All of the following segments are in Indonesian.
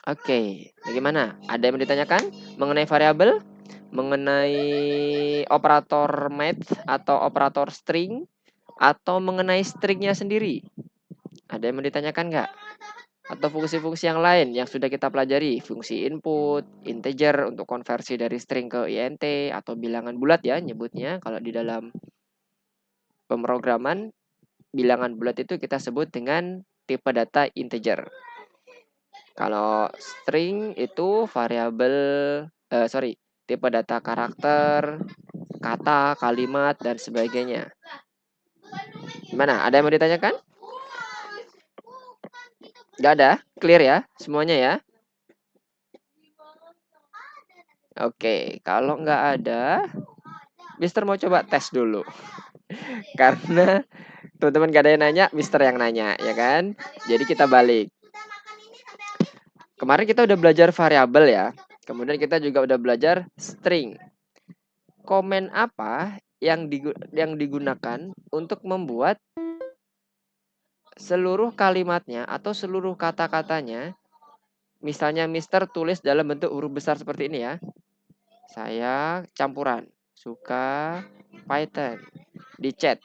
Oke, bagaimana? Ada yang mau ditanyakan mengenai variabel, mengenai operator math atau operator string, atau mengenai stringnya sendiri? Ada yang mau ditanyakan nggak? Atau fungsi-fungsi yang lain yang sudah kita pelajari, fungsi input, integer untuk konversi dari string ke int, atau bilangan bulat ya nyebutnya. Kalau di dalam pemrograman, bilangan bulat itu kita sebut dengan tipe data integer. Kalau string itu variabel, tipe data karakter, kata, kalimat, dan sebagainya. Gimana? Ada yang mau ditanyakan? Nggak ada? Clear ya? Semuanya ya? Oke, kalau nggak ada, Mister mau coba tes dulu. Karena teman-teman gak ada yang nanya, Mister yang nanya, ya kan? Jadi kita balik. Kemarin kita udah belajar variabel ya. Kemudian kita juga udah belajar string. Komen apa yang digunakan untuk membuat seluruh kalimatnya atau seluruh kata-katanya, misalnya Mister tulis dalam bentuk huruf besar seperti ini ya. Saya campuran, suka Python. Di chat,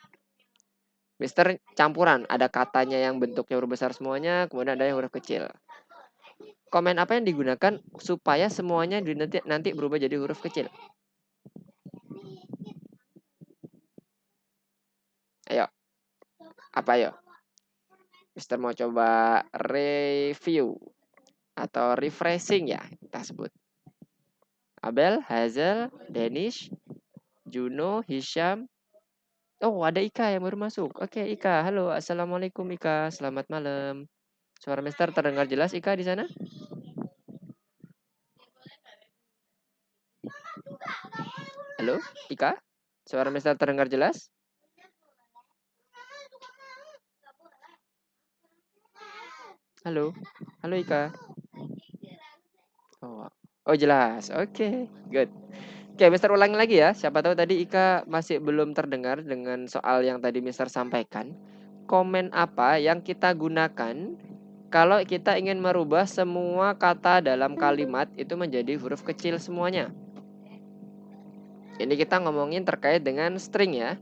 Mister campuran, ada katanya yang bentuknya huruf besar semuanya, kemudian ada yang huruf kecil. Komen apa yang digunakan supaya semuanya nanti berubah jadi huruf kecil? Ayo, apa ayo? Mister mau coba review atau refreshing ya kita sebut. Abel, Hazel, Danish, Juno, Hisham. Oh, ada Ika yang baru masuk. Oke, Ika. Halo, assalamualaikum Ika. Selamat malam. Suara Mister terdengar jelas Ika di sana? Halo, Ika. Suara Mister terdengar jelas? Halo, halo Ika. Oh jelas. Oke, good. Oke, Mister ulangi lagi ya. Siapa tahu tadi Ika masih belum terdengar dengan soal yang tadi Mister sampaikan. Komen apa yang kita gunakan kalau kita ingin merubah semua kata dalam kalimat itu menjadi huruf kecil semuanya? Ini kita ngomongin terkait dengan string ya.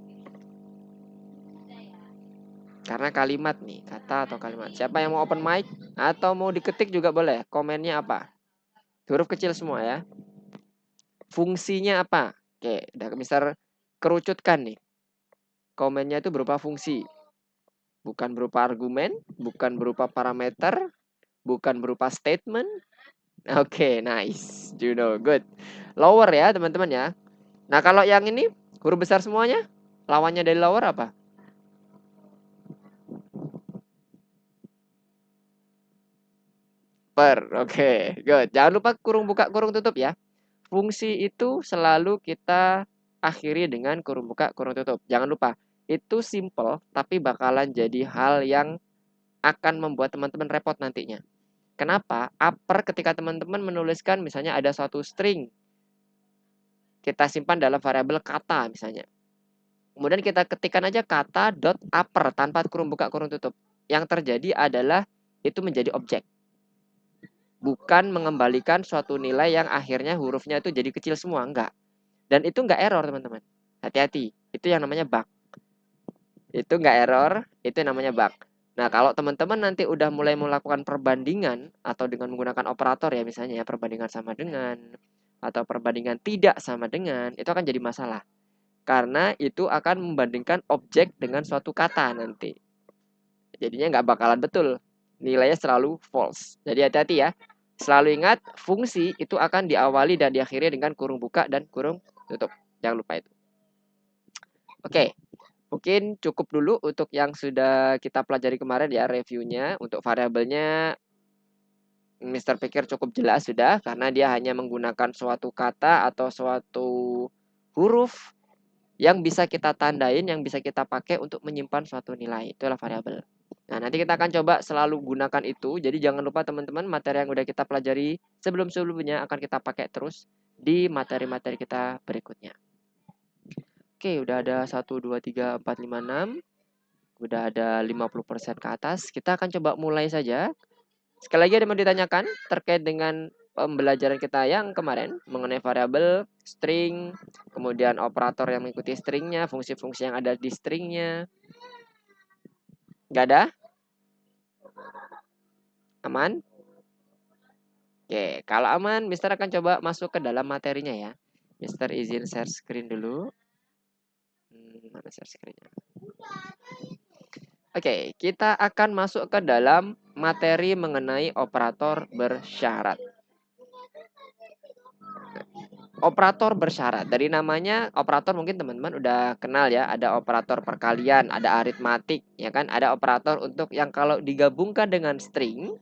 Karena kalimat nih, kata atau kalimat. Siapa yang mau open mic atau mau diketik juga boleh. Komennya apa? Huruf kecil semua ya. Fungsinya apa? Oke, udah Mister kerucutkan nih. Komennya itu berupa fungsi. Bukan berupa argumen, bukan berupa parameter, bukan berupa statement. Oke, nice. Juno, good. Lower ya, teman-teman ya. Nah, kalau yang ini huruf besar semuanya, lawannya dari lower apa? Oke, good. Jangan lupa kurung buka, kurung tutup ya. Fungsi itu selalu kita akhiri dengan kurung buka, kurung tutup. Jangan lupa, itu simple tapi bakalan jadi hal yang akan membuat teman-teman repot nantinya. Kenapa? Upper ketika teman-teman menuliskan misalnya ada suatu string, kita simpan dalam variabel kata misalnya. Kemudian kita ketikkan aja kata dot upper tanpa kurung buka, kurung tutup. Yang terjadi adalah itu menjadi objek. Bukan mengembalikan suatu nilai yang akhirnya hurufnya itu jadi kecil semua, enggak. Dan itu enggak error, teman-teman. Hati-hati, itu yang namanya bug. Itu enggak error, itu yang namanya bug. Nah, kalau teman-teman nanti udah mulai melakukan perbandingan atau dengan menggunakan operator ya misalnya ya, perbandingan sama dengan atau perbandingan tidak sama dengan, itu akan jadi masalah. Karena itu akan membandingkan objek dengan suatu kata nanti. Jadinya nggak bakalan betul. Nilainya selalu false. Jadi hati-hati ya. Selalu ingat, fungsi itu akan diawali dan diakhiri dengan kurung buka dan kurung tutup. Jangan lupa itu. Oke, mungkin cukup dulu untuk yang sudah kita pelajari kemarin ya reviewnya. Untuk variabelnya Mister pikir cukup jelas sudah karena dia hanya menggunakan suatu kata atau suatu huruf yang bisa kita tandain, yang bisa kita pakai untuk menyimpan suatu nilai. Itulah variabel. Nah, nanti kita akan coba selalu gunakan itu. Jadi jangan lupa teman-teman materi yang udah kita pelajari sebelum-sebelumnya akan kita pakai terus di materi-materi kita berikutnya. Oke, udah ada 1, 2, 3, 4, 5, 6. Udah ada 50% ke atas. Kita akan coba mulai saja. Sekali lagi ada yang mau ditanyakan terkait dengan pembelajaran kita yang kemarin mengenai variabel, string, kemudian operator yang mengikuti stringnya, fungsi-fungsi yang ada di stringnya. Nggak ada? Aman? Oke, kalau aman, Mister akan coba masuk ke dalam materinya ya. Mister izin share screen dulu. Mana share screen-nya? Oke, kita akan masuk ke dalam materi mengenai operator bersyarat. Operator bersyarat. Dari namanya operator mungkin teman-teman udah kenal ya, ada operator perkalian, ada aritmatik, ya kan? Ada operator untuk yang kalau digabungkan dengan string,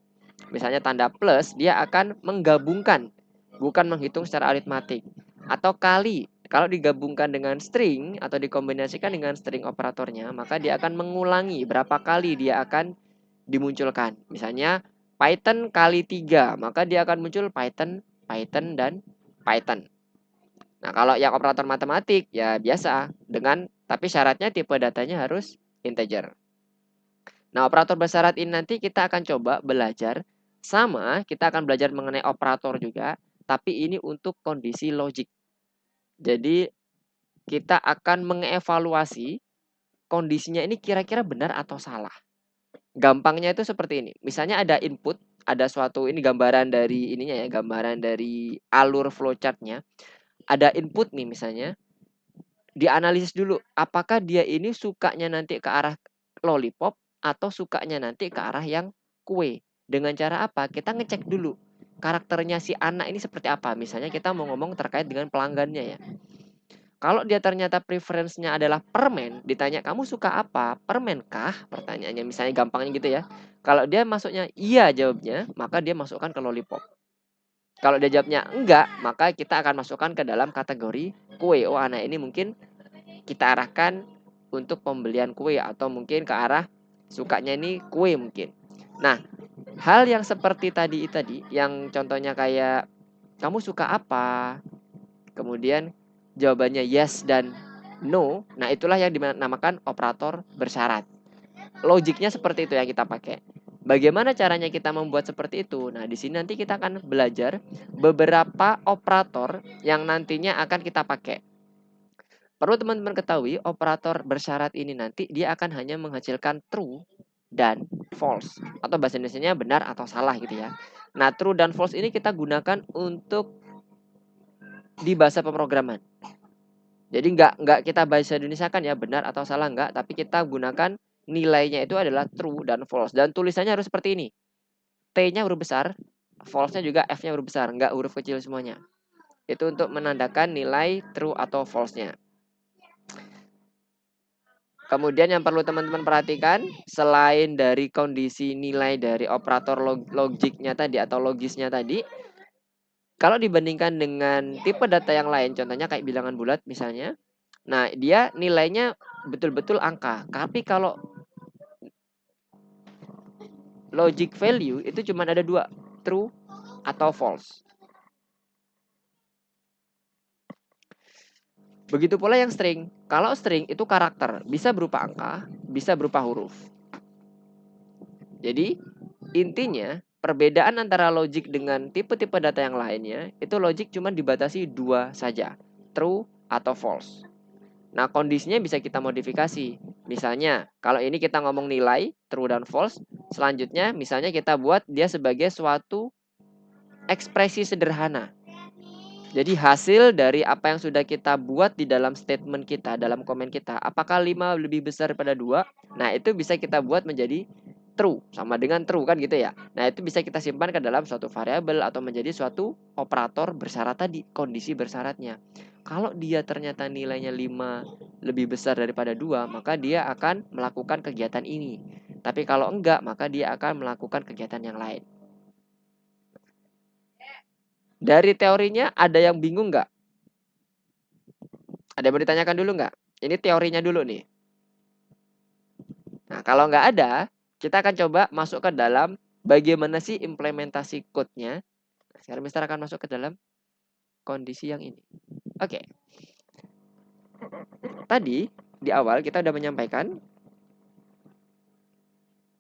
misalnya tanda plus, dia akan menggabungkan, bukan menghitung secara aritmatik. Atau kali, kalau digabungkan dengan string atau dikombinasikan dengan string operatornya, maka dia akan mengulangi berapa kali dia akan dimunculkan. Misalnya Python kali 3, maka dia akan muncul Python, Python, dan Python. Nah, kalau yang operator matematik ya biasa dengan tapi syaratnya tipe datanya harus integer. Nah, operator bersyarat ini nanti kita akan coba belajar sama, kita akan belajar mengenai operator juga, tapi ini untuk kondisi logik. Jadi, kita akan mengevaluasi kondisinya ini kira-kira benar atau salah. Gampangnya itu seperti ini. Misalnya ada input, ada suatu ini gambaran dari ininya ya, gambaran dari alur flowchart-nya. Ada input nih misalnya, dianalisis dulu apakah dia ini sukanya nanti ke arah lollipop atau sukanya nanti ke arah yang kue. Dengan cara apa? Kita ngecek dulu karakternya si anak ini seperti apa. Misalnya kita mau ngomong terkait dengan pelanggannya ya. Kalau dia ternyata preference-nya adalah permen, ditanya kamu suka apa? Permen kah? Pertanyaannya misalnya gampangnya gitu ya. Kalau dia masuknya iya jawabnya, maka dia masukkan ke lollipop. Kalau dia jawabnya enggak, maka kita akan masukkan ke dalam kategori kue. Oh, anak ini mungkin kita arahkan untuk pembelian kue atau mungkin ke arah sukanya ini kue mungkin. Nah, hal yang seperti tadi yang contohnya kayak kamu suka apa? Kemudian jawabannya yes dan no. Nah, itulah yang dinamakan operator bersyarat. Logiknya seperti itu yang kita pakai. Bagaimana caranya kita membuat seperti itu? Nah, di sini nanti kita akan belajar beberapa operator yang nantinya akan kita pakai. Perlu teman-teman ketahui, operator bersyarat ini nanti dia akan hanya menghasilkan true dan false. Atau bahasa Indonesianya benar atau salah gitu ya. Nah, true dan false ini kita gunakan untuk di bahasa pemrograman. Jadi nggak kita bahasa Indonesia kan ya benar atau salah nggak, tapi kita gunakan nilainya itu adalah true dan false. Dan tulisannya harus seperti ini. T-nya huruf besar, false-nya juga F-nya huruf besar, nggak huruf kecil semuanya. Itu untuk menandakan nilai true atau false-nya. Kemudian yang perlu teman-teman perhatikan, selain dari kondisi nilai dari operator logiknya tadi atau logisnya tadi, kalau dibandingkan dengan tipe data yang lain, contohnya kayak bilangan bulat misalnya, nah dia nilainya betul-betul angka. Tapi kalau logic value itu cuma ada dua, true atau false. Begitu pula yang string. Kalau string itu karakter, bisa berupa angka, bisa berupa huruf. Jadi, intinya perbedaan antara logic dengan tipe-tipe data yang lainnya, itu logic cuma dibatasi dua saja, true atau false. Nah, kondisinya bisa kita modifikasi. Misalnya, kalau ini kita ngomong nilai, true dan false, selanjutnya misalnya kita buat dia sebagai suatu ekspresi sederhana. Jadi hasil dari apa yang sudah kita buat di dalam statement kita, dalam komen kita, apakah 5 lebih besar daripada 2? Nah, itu bisa kita buat menjadi true, sama dengan true kan gitu ya. Nah, itu bisa kita simpan ke dalam suatu variabel atau menjadi suatu operator bersyarat tadi, kondisi bersyaratnya. Kalau dia ternyata nilainya 5 lebih besar daripada 2, maka dia akan melakukan kegiatan ini. Tapi kalau enggak, maka dia akan melakukan kegiatan yang lain. Dari teorinya ada yang bingung nggak? Ada yang mau ditanyakan dulu nggak? Ini teorinya dulu nih. Nah, kalau nggak ada, kita akan coba masuk ke dalam bagaimana sih implementasi code-nya. Nah, sekarang Mister akan masuk ke dalam kondisi yang ini. Oke. Tadi di awal kita sudah menyampaikan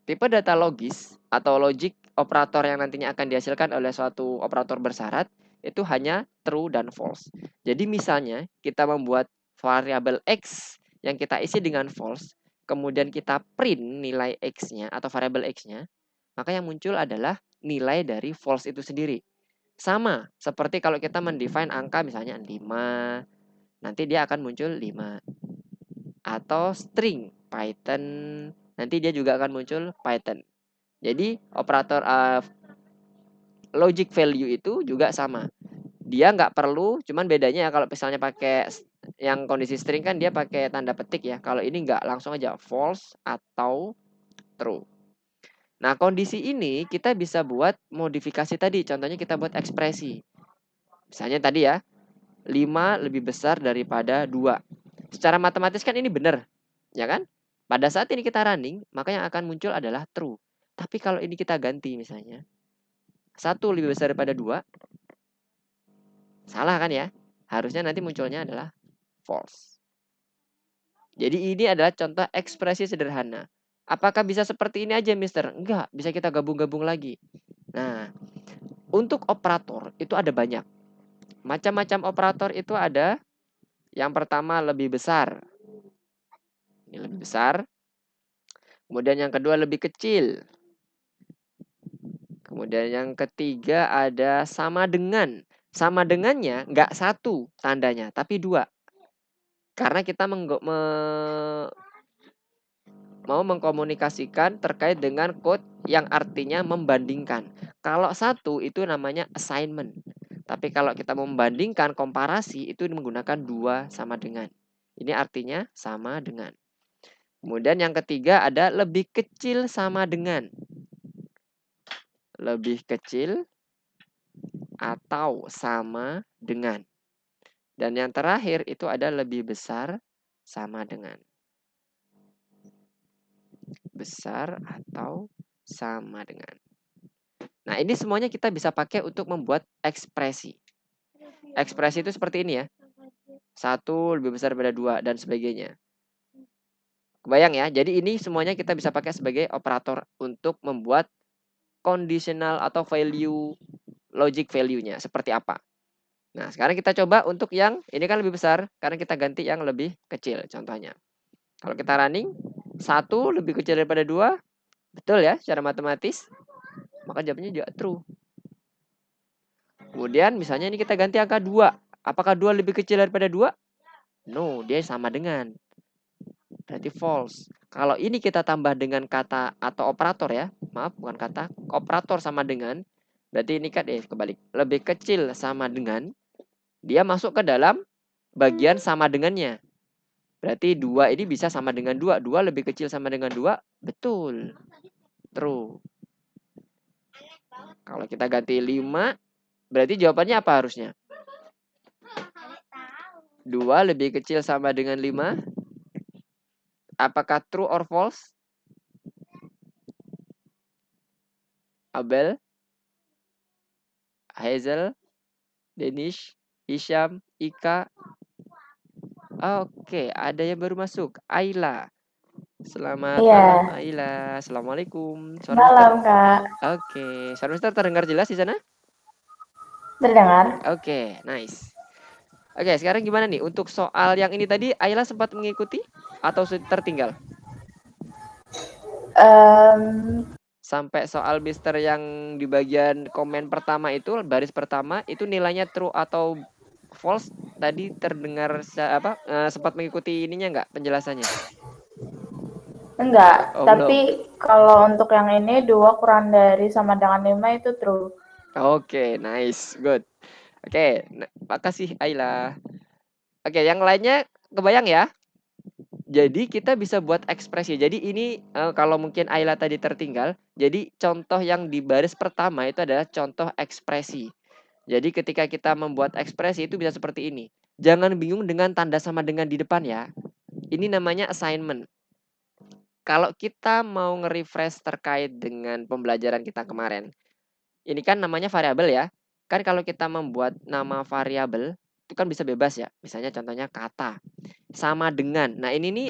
tipe data logis atau logic operator yang nantinya akan dihasilkan oleh suatu operator bersyarat itu hanya true dan false. Jadi misalnya kita membuat variabel X yang kita isi dengan false, kemudian kita print nilai X-nya atau variabel X-nya, maka yang muncul adalah nilai dari false itu sendiri. Sama seperti kalau kita mendefine angka misalnya 5, nanti dia akan muncul 5. Atau string Python, nanti dia juga akan muncul Python. Jadi operator logic value itu juga sama. Dia nggak perlu, cuman bedanya ya kalau misalnya pakai yang kondisi string kan dia pakai tanda petik ya. Kalau ini nggak, langsung aja false atau true. Nah, kondisi ini kita bisa buat modifikasi tadi. Contohnya kita buat ekspresi. Misalnya tadi ya, 5 lebih besar daripada 2. Secara matematis kan ini benar, ya kan? Pada saat ini kita running, maka yang akan muncul adalah true. Tapi kalau ini kita ganti misalnya, 1 lebih besar daripada 2, salah kan ya? Harusnya nanti munculnya adalah false. Jadi ini adalah contoh ekspresi sederhana. Apakah bisa seperti ini aja, Mister? Enggak, bisa kita gabung-gabung lagi. Nah, untuk operator itu ada banyak. Macam-macam operator itu ada. Yang pertama lebih besar. Ini lebih besar. Kemudian yang kedua lebih kecil. Kemudian yang ketiga ada sama dengan. Sama dengannya nggak satu tandanya, tapi 2. Karena kita mau mengkomunikasikan terkait dengan code yang artinya membandingkan. Kalau 1 itu namanya assignment. Tapi kalau kita membandingkan komparasi itu menggunakan 2 sama dengan. Ini artinya sama dengan. Kemudian yang ketiga ada lebih kecil sama dengan. Lebih kecil atau sama dengan. Dan yang terakhir itu ada lebih besar sama dengan. Besar atau sama dengan. Nah, ini semuanya kita bisa pakai untuk membuat ekspresi. Ekspresi itu seperti ini ya. 1 lebih besar daripada 2 dan sebagainya. Kebayang ya? Jadi ini semuanya kita bisa pakai sebagai operator untuk membuat conditional atau value, logic value-nya seperti apa. Nah, sekarang kita coba untuk yang ini kan lebih besar, karena kita ganti yang lebih kecil contohnya. Kalau kita running, 1 lebih kecil daripada 2, betul ya secara matematis, maka jawabannya juga true. Kemudian misalnya ini kita ganti angka 2. Apakah 2 lebih kecil daripada 2? No, dia sama dengan. Berarti false. Kalau ini kita tambah dengan kata atau operator ya. Maaf, bukan kata. Operator sama dengan. Berarti ini kan kebalik. Lebih kecil sama dengan. Dia masuk ke dalam bagian sama dengannya. Berarti 2 ini bisa sama dengan 2. 2 lebih kecil sama dengan 2. Betul. True. Kalau kita ganti 5, berarti jawabannya apa harusnya? 2 lebih kecil sama dengan 5. Apakah true or false? Abel, Hazel, Denish, Hisham, Ika. Oke, ada yang baru masuk. Ayla. Selamat malam, Ayla. Assalamualaikum. Suara Malam, Mister. Kak. Oke, suara Mister terdengar jelas di sana? Terdengar? Oke, nice. Oke, sekarang gimana nih? Untuk soal yang ini tadi, Ayla sempat mengikuti atau tertinggal? Sampai soal Mister yang di bagian komen pertama itu, baris pertama, itu nilainya true atau false tadi terdengar sempat mengikuti ininya nggak penjelasannya? Enggak, Oh, tapi belum. kalau untuk yang ini 2 kurang dari sama dengan 5 itu true. Oke, nice, good. Oke, makasih Ayla. Oke, yang lainnya kebayang ya? Jadi kita bisa buat ekspresi. Jadi ini kalau mungkin Ayla tadi tertinggal, jadi contoh yang di baris pertama itu adalah contoh ekspresi. Jadi ketika kita membuat ekspresi itu bisa seperti ini. Jangan bingung dengan tanda sama dengan di depan ya. Ini namanya assignment. Kalau kita mau nge-refresh terkait dengan pembelajaran kita kemarin, ini kan namanya variabel ya. Kan kalau kita membuat nama variabel itu kan bisa bebas ya. Misalnya contohnya kata sama dengan. Nah, ini nih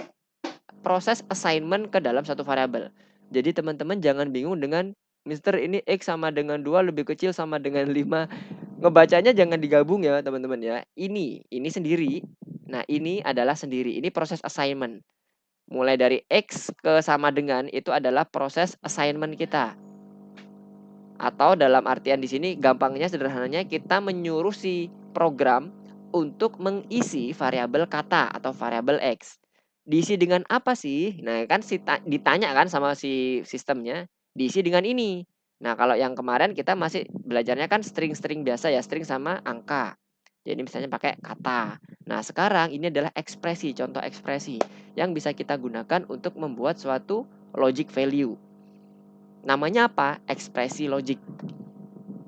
proses assignment ke dalam satu variabel. Jadi teman-teman jangan bingung dengan Mister ini X sama dengan 2 lebih kecil sama dengan 5. Ngebacanya jangan digabung ya teman-teman ya. Ini sendiri. Nah ini adalah sendiri. Ini proses assignment. Mulai dari X ke sama dengan itu adalah proses assignment kita. Atau dalam artian di sini gampangnya sederhananya kita menyuruh si program untuk mengisi variabel kata atau variabel X. Diisi dengan apa sih? Nah, kan ditanya kan sama si sistemnya, diisi dengan ini. Nah, kalau yang kemarin kita masih belajarnya kan string-string biasa ya, string sama angka. Jadi misalnya pakai kata. Nah, sekarang ini adalah ekspresi, contoh ekspresi yang bisa kita gunakan untuk membuat suatu logic value. Namanya apa? Ekspresi logic.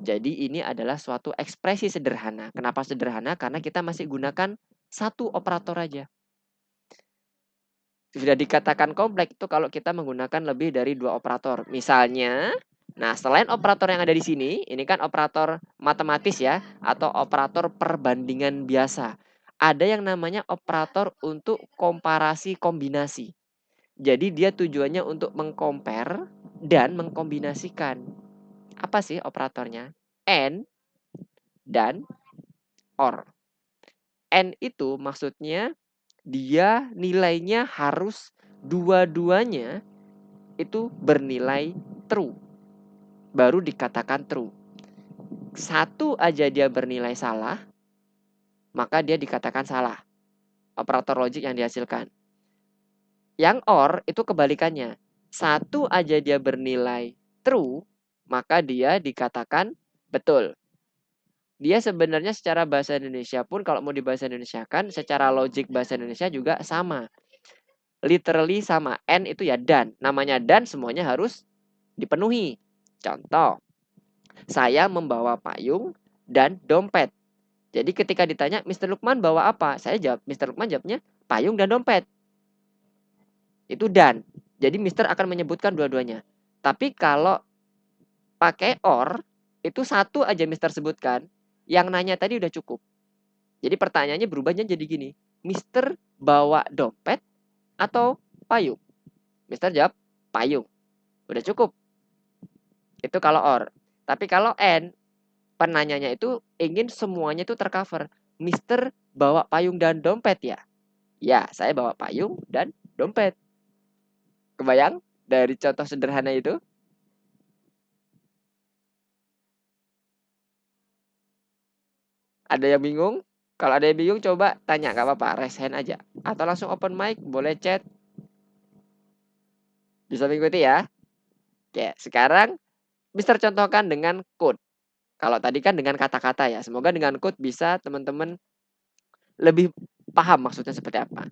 Jadi ini adalah suatu ekspresi sederhana. Kenapa sederhana? Karena kita masih gunakan satu operator aja. Sudah dikatakan kompleks itu kalau kita menggunakan lebih dari 2 operator. Misalnya, nah selain operator yang ada di sini, ini kan operator matematis ya, atau operator perbandingan biasa. Ada yang namanya operator untuk komparasi kombinasi. Jadi dia tujuannya untuk mengcompare dan mengkombinasikan. Apa sih operatornya? And dan or. And itu maksudnya dia nilainya harus dua-duanya itu bernilai true. Baru dikatakan true. Satu aja dia bernilai salah, maka dia dikatakan salah. Operator logik yang dihasilkan. Yang or itu kebalikannya. Satu aja dia bernilai true, maka dia dikatakan betul. Dia sebenarnya secara bahasa Indonesia pun kalau mau dibahasa Indonesia kan secara logik bahasa Indonesia juga sama. Literally sama. And itu ya dan. Namanya dan semuanya harus dipenuhi. Contoh, saya membawa payung dan dompet. Jadi ketika ditanya Mr. Lukman bawa apa? Saya jawab, Mr. Lukman jawabnya payung dan dompet. Itu dan. Jadi Mr. akan menyebutkan dua-duanya. Tapi kalau pakai or, itu satu aja Mr. sebutkan. Yang nanya tadi udah cukup. Jadi pertanyaannya berubahnya jadi gini. Mister bawa dompet atau payung? Mister jawab payung. Udah cukup. Itu kalau or. Tapi kalau and, penanyanya itu ingin semuanya itu tercover. Mister bawa payung dan dompet ya? Ya, saya bawa payung dan dompet. Kebayang dari contoh sederhana itu? Ada yang bingung? Kalau ada yang bingung coba tanya, gak apa-apa, raise hand aja. Atau langsung open mic, boleh chat. Bisa mengikuti ya. Oke, sekarang Mister contohkan dengan code. Kalau tadi kan dengan kata-kata ya. Semoga dengan code bisa teman-teman lebih paham maksudnya seperti apa.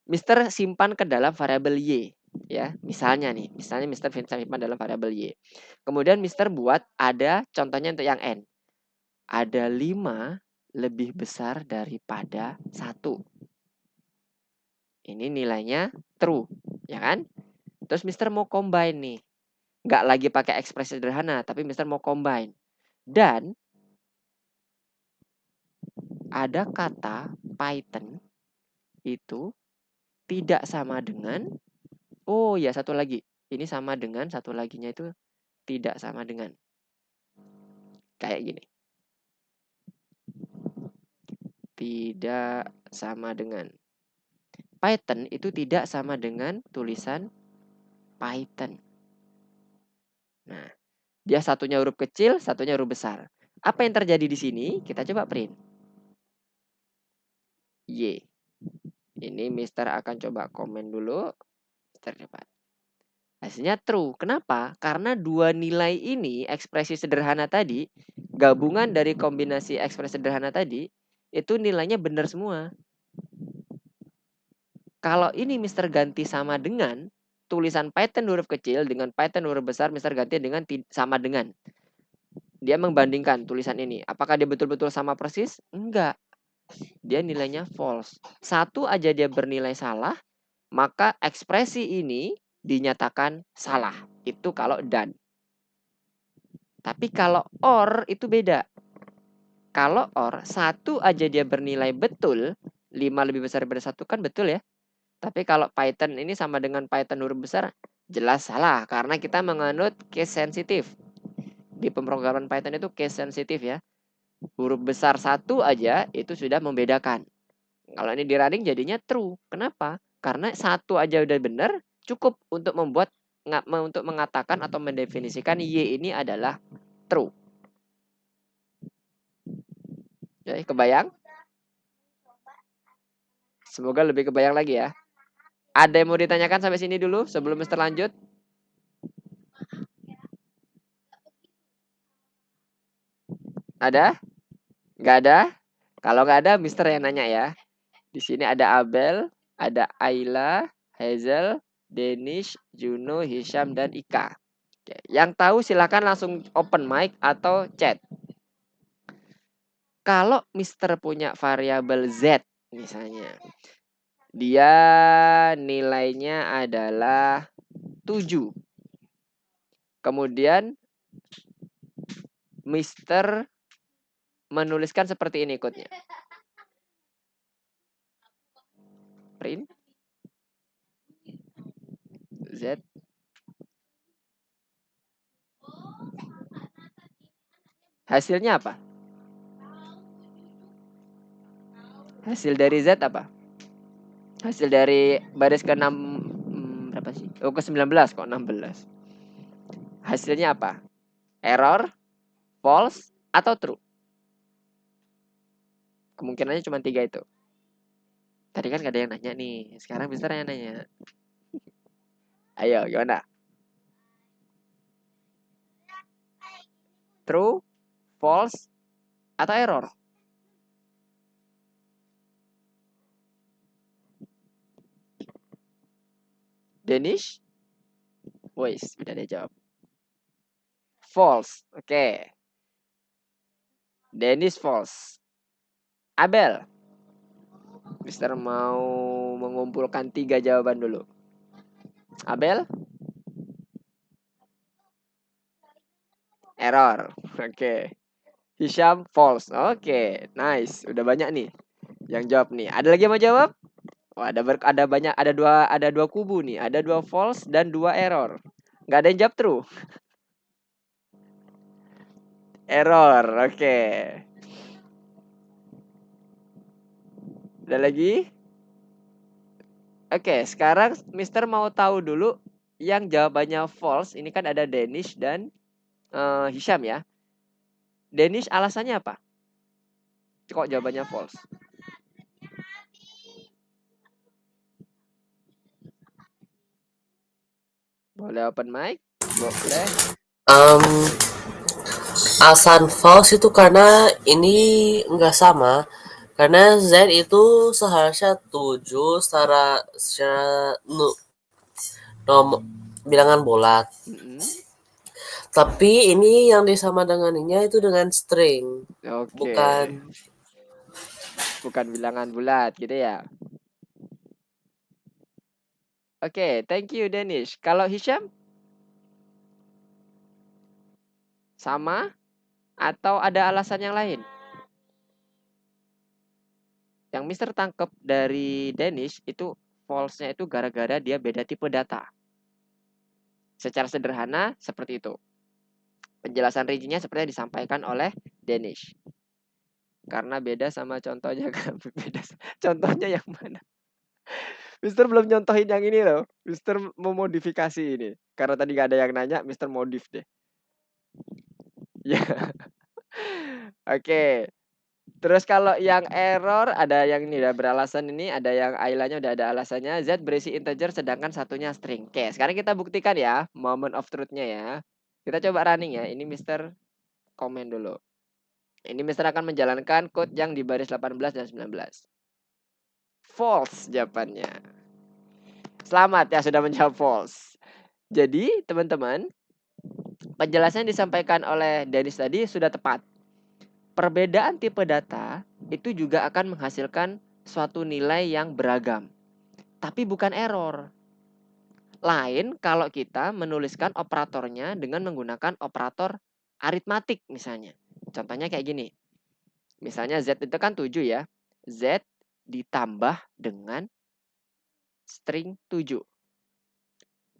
Mister simpan ke dalam variabel Y. Ya, misalnya nih. Misalnya Mister simpan dalam variabel Y. Kemudian Mister buat ada contohnya untuk yang N. Ada 5 lebih besar daripada 1. Ini nilainya true, ya kan? Terus Mister mau combine nih. Nggak lagi pakai ekspresi sederhana, tapi Mister mau combine. Dan ada kata Python itu tidak sama dengan, oh ya satu lagi. Ini sama dengan, satu laginya itu tidak sama dengan. Kayak gini. Tidak sama dengan. Python itu tidak sama dengan tulisan Python. Nah, dia satunya huruf kecil, satunya huruf besar. Apa yang terjadi di sini? Kita coba print. Y. Ini Mister akan coba komen dulu. Mister coba. Hasilnya true. Kenapa? Karena dua nilai ini, ekspresi sederhana tadi, gabungan dari kombinasi ekspresi sederhana tadi, itu nilainya benar semua. Kalau ini Mister ganti sama dengan, tulisan Python huruf kecil dengan Python huruf besar, Mister ganti dengan sama dengan. Dia membandingkan tulisan ini. Apakah dia betul-betul sama persis? Enggak. Dia nilainya false. Satu aja dia bernilai salah, maka ekspresi ini dinyatakan salah. Itu kalau dan. Tapi kalau or itu beda. Kalau or, satu aja dia bernilai betul, 5 lebih besar daripada 1 kan betul ya. Tapi kalau Python ini sama dengan Python huruf besar, Jelas salah, karena kita menganut case sensitif. Di pemrograman Python itu case sensitif ya. Huruf besar satu aja itu sudah membedakan. Kalau ini di running jadinya true. Kenapa? Karena satu aja udah benar, cukup untuk untuk mengatakan atau mendefinisikan Y ini adalah true. Oke, kebayang? Semoga lebih kebayang lagi ya. Ada yang mau ditanyakan sampai sini dulu sebelum Mister lanjut? Ada? Nggak ada? Kalau nggak ada, Mister yang nanya ya. Di sini ada Abel, ada Ayla, Hazel, Denish, Juno, Hisham, dan Ika. Oke. Yang tahu silakan langsung open mic atau chat. Kalau Mister punya variabel Z misalnya, dia nilainya adalah 7. Kemudian Mister menuliskan seperti ini code-nya. Print Z. Hasilnya apa? Hasil dari Z apa? Hasil dari baris ke-6 berapa sih? Oh, ke-19 kok 16. Hasilnya apa? Error, false, atau true? Kemungkinannya cuma 3 itu. Tadi kan gak ada yang nanya nih. Sekarang Mister yang nanya. Ayo, gimana? True, false, atau error? Danish? Wais, udah dia jawab. False. Oke. Danish false. Abel. Mister mau mengumpulkan 3 jawaban dulu. Abel? Error. Oke. Hisham false. Oke, nice. Udah banyak nih yang jawab nih. Ada lagi yang mau jawab? Oh, ada banyak, ada dua kubu nih. Ada 2 false dan 2 error. Nggak ada yang jawab true. Error. Oke. Ada lagi? Oke, sekarang Mister mau tahu dulu yang jawabannya false. Ini kan ada Danish dan Hisham ya. Danish alasannya apa? Kok jawabannya false? Boleh open mic? Boleh. Alasan false itu karena ini nggak sama. Karena Z itu seharusnya 7 secara bilangan bulat. Tapi ini yang disama denganinya itu dengan string. Oke. Bukan bilangan bulat gitu ya. Oke, thank you Danish. Kalau Hisham? Sama atau ada alasan yang lain? Yang Mister tangkap dari Danish itu false-nya itu gara-gara dia beda tipe data. Secara sederhana seperti itu. Penjelasan rincinya seperti yang disampaikan oleh Danish. Karena beda sama contohnya kan. Beda. Contohnya yang mana? Mister belum nyontohin yang ini loh. Mister mau modifikasi ini. Karena tadi gak ada yang nanya, Mister modif deh. Ya. Oke. Terus kalau yang error ada yang ini udah beralasan ini, ada yang Ailanya udah ada alasannya. Z berisi integer sedangkan satunya string. Oke, sekarang kita buktikan ya moment of truth-nya ya. Kita coba running ya. Ini Mister komen dulu. Ini Mister akan menjalankan code yang di baris 18 dan 19. False jawabannya. Selamat ya sudah menjawab false. Jadi teman-teman, penjelasan yang disampaikan oleh Dennis tadi sudah tepat. Perbedaan tipe data itu juga akan menghasilkan suatu nilai yang beragam. Tapi bukan error. Lain kalau kita menuliskan operatornya dengan menggunakan operator aritmatik misalnya. Contohnya kayak gini. Misalnya Z itu kan 7 ya. Z ditambah dengan string 7.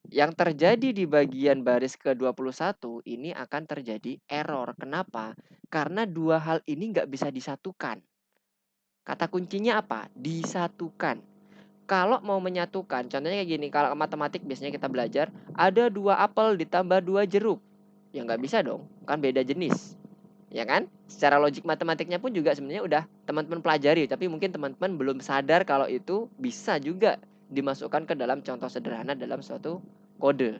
Yang terjadi di bagian baris ke-21 ini akan terjadi error. Kenapa? Karena dua hal ini nggak bisa disatukan. Kata kuncinya apa? Disatukan. Kalau mau menyatukan, contohnya kayak gini, kalau matematik biasanya kita belajar, ada 2 apel ditambah 2 jeruk. Ya nggak bisa dong, kan beda jenis. Ya kan? Secara logik matematiknya pun juga sebenarnya udah teman-teman pelajari, tapi mungkin teman-teman belum sadar kalau itu bisa juga dimasukkan ke dalam contoh sederhana dalam suatu kode.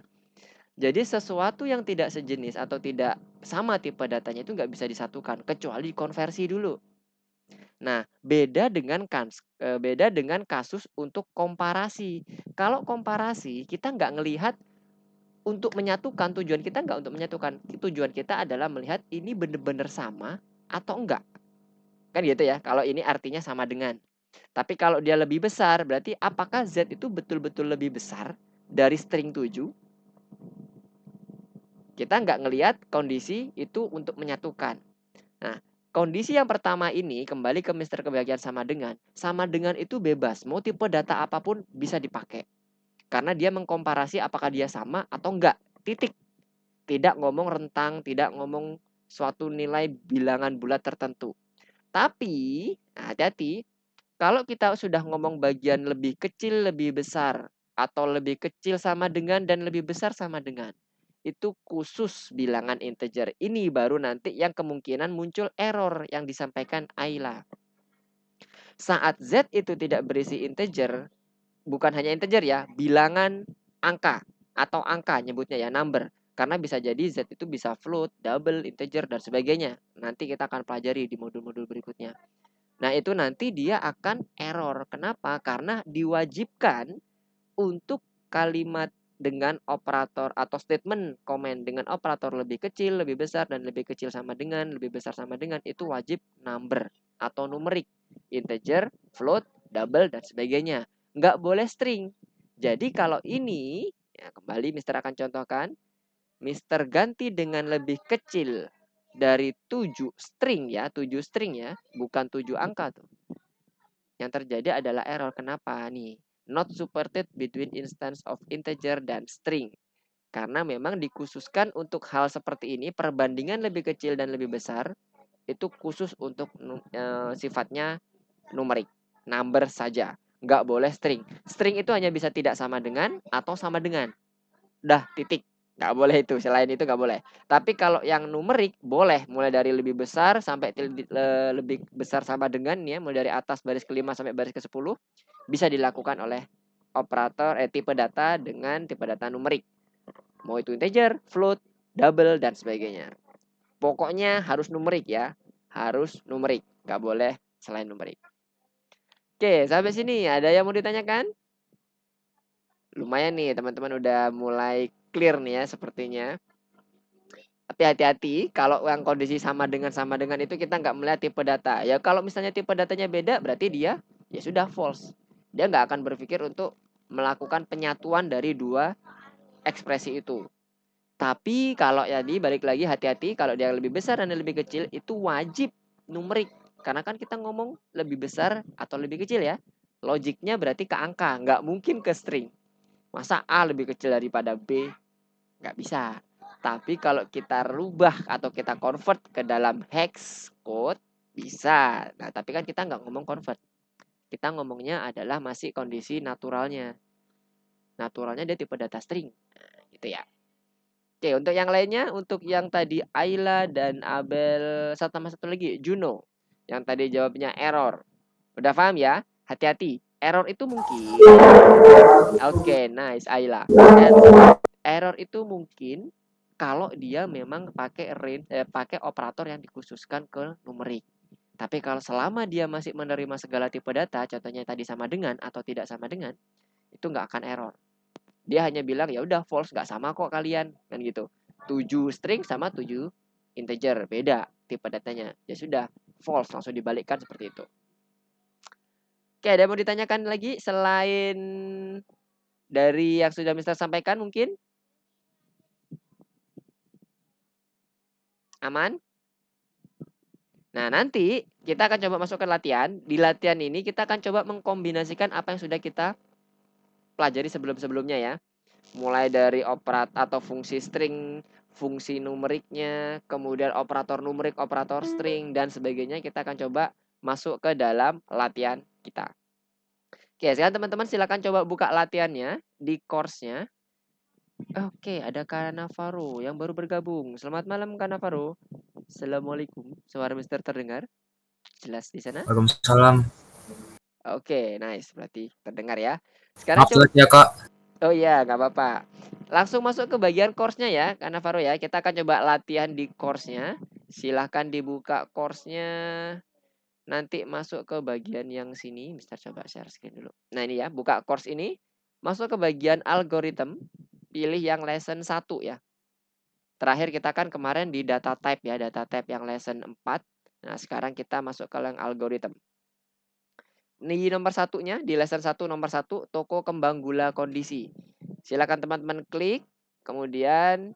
Jadi sesuatu yang tidak sejenis atau tidak sama tipe datanya itu nggak bisa disatukan, kecuali konversi dulu. Nah, beda dengan kasus untuk komparasi. Kalau komparasi, kita nggak ngelihat untuk menyatukan, tujuan kita nggak untuk menyatukan. Tujuan kita adalah melihat ini benar-benar sama atau enggak. Kan gitu ya, kalau ini artinya sama dengan. Tapi kalau dia lebih besar, berarti apakah Z itu betul-betul lebih besar dari string 7? Kita nggak ngelihat kondisi itu untuk menyatukan. Nah, kondisi yang pertama ini kembali ke Mister Kebahagiaan sama dengan itu bebas. Mau tipe data apapun bisa dipakai. Karena dia mengkomparasi apakah dia sama atau enggak. Titik. Tidak ngomong rentang, tidak ngomong suatu nilai bilangan bulat tertentu. Tapi, hati-hati, kalau kita sudah ngomong bagian lebih kecil, lebih besar, atau lebih kecil sama dengan dan lebih besar sama dengan, itu khusus bilangan integer. Ini baru nanti yang kemungkinan muncul error yang disampaikan Ayla. Saat Z itu tidak berisi integer, bukan hanya integer ya, bilangan angka atau angka nyebutnya ya, number. Karena bisa jadi Z itu bisa float, double, integer, dan sebagainya. Nanti kita akan pelajari di modul-modul berikutnya. Nah, itu nanti dia akan error. Kenapa? Karena diwajibkan untuk kalimat dengan operator atau statement komen dengan operator lebih kecil, lebih besar, dan lebih kecil sama dengan, lebih besar sama dengan, itu wajib number atau numerik. Integer, float, double, dan sebagainya. Nggak boleh string. Jadi kalau ini, ya kembali Mister akan contohkan, Mister ganti dengan lebih kecil dari 7 string ya, 7 string ya, bukan 7 angka tuh. Yang terjadi adalah error. Kenapa nih? Not supported between instance of integer dan string. Karena memang dikhususkan untuk hal seperti ini, perbandingan lebih kecil dan lebih besar, itu khusus untuk sifatnya numerik, number saja. Nggak boleh string. String itu hanya bisa tidak sama dengan atau sama dengan. Dah, titik. Nggak boleh itu, selain itu nggak boleh. Tapi kalau yang numerik boleh, mulai dari lebih besar sampai lebih besar sama dengan ya, mulai dari atas baris ke-5 sampai baris ke-10 bisa dilakukan oleh operator tipe data dengan tipe data numerik. Mau itu integer, float, double, dan sebagainya. Pokoknya harus numerik ya, harus numerik, nggak boleh selain numerik. Oke, sampai sini ada yang mau ditanyakan? Lumayan nih teman-teman udah mulai clear nih ya sepertinya. Tapi hati-hati kalau yang kondisi sama dengan itu kita nggak melihat tipe data. Ya kalau misalnya tipe datanya beda berarti dia ya sudah false. Dia nggak akan berpikir untuk melakukan penyatuan dari dua ekspresi itu. Tapi kalau ya balik lagi hati-hati kalau dia lebih besar dan lebih kecil itu wajib numerik. Karena kan kita ngomong lebih besar atau lebih kecil ya. Logiknya berarti ke angka, nggak mungkin ke string. Masa A lebih kecil daripada B? Nggak bisa. Tapi kalau kita rubah atau kita convert ke dalam hex code, bisa. Nah, tapi kan kita nggak ngomong convert. Kita ngomongnya adalah masih kondisi naturalnya. Naturalnya dia tipe data string. Nah, gitu ya. Oke, untuk yang lainnya, untuk yang tadi Ayla dan Abel, satu lagi, Juno. Yang tadi jawabnya error. Udah paham ya? Hati-hati. Error itu mungkin. Oke, nice Ayla. Error itu mungkin kalau dia memang pakai operator yang dikhususkan ke numerik. Tapi kalau selama dia masih menerima segala tipe data, contohnya tadi sama dengan atau tidak sama dengan, itu nggak akan error. Dia hanya bilang ya udah false, nggak sama kok kalian, kan gitu. 7 string sama 7 integer, beda tipe datanya. Ya sudah, false, langsung dibalikkan seperti itu. Oke, ada yang mau ditanyakan lagi selain dari yang sudah Mister sampaikan mungkin? Aman? Nah, nanti kita akan coba masukkan latihan. Di latihan ini kita akan coba mengkombinasikan apa yang sudah kita pelajari sebelum-sebelumnya ya. mulai dari atau fungsi string, fungsi numeriknya, kemudian operator numerik, operator string, dan sebagainya kita akan coba masuk ke dalam latihan kita. Oke, sekarang teman-teman silakan coba buka latihannya di course-nya. Oke, ada Kak Navarro yang baru bergabung. Selamat malam Kak Navarro. Assalamualaikum. Suara Mister terdengar? Jelas di sana? Waalaikumsalam. Oke, nice. Berarti terdengar ya. Sekarang Maaf coba. ya Kak. Oh iya, nggak apa-apa. Langsung masuk ke bagian course-nya ya, Kak Navarro ya. Kita akan coba latihan di course-nya. Silahkan dibuka course-nya. Nanti masuk ke bagian yang sini. Mister coba share screen dulu. Nah ini ya, buka course ini. Masuk ke bagian algorithm. Pilih yang lesson 1 ya. Terakhir kita kan kemarin di data type ya, data type yang lesson 4. Nah sekarang kita masuk ke yang algorithm. Di nomor satunya, di lesson 1 nomor 1, toko kembang gula kondisi. Silakan teman-teman klik, kemudian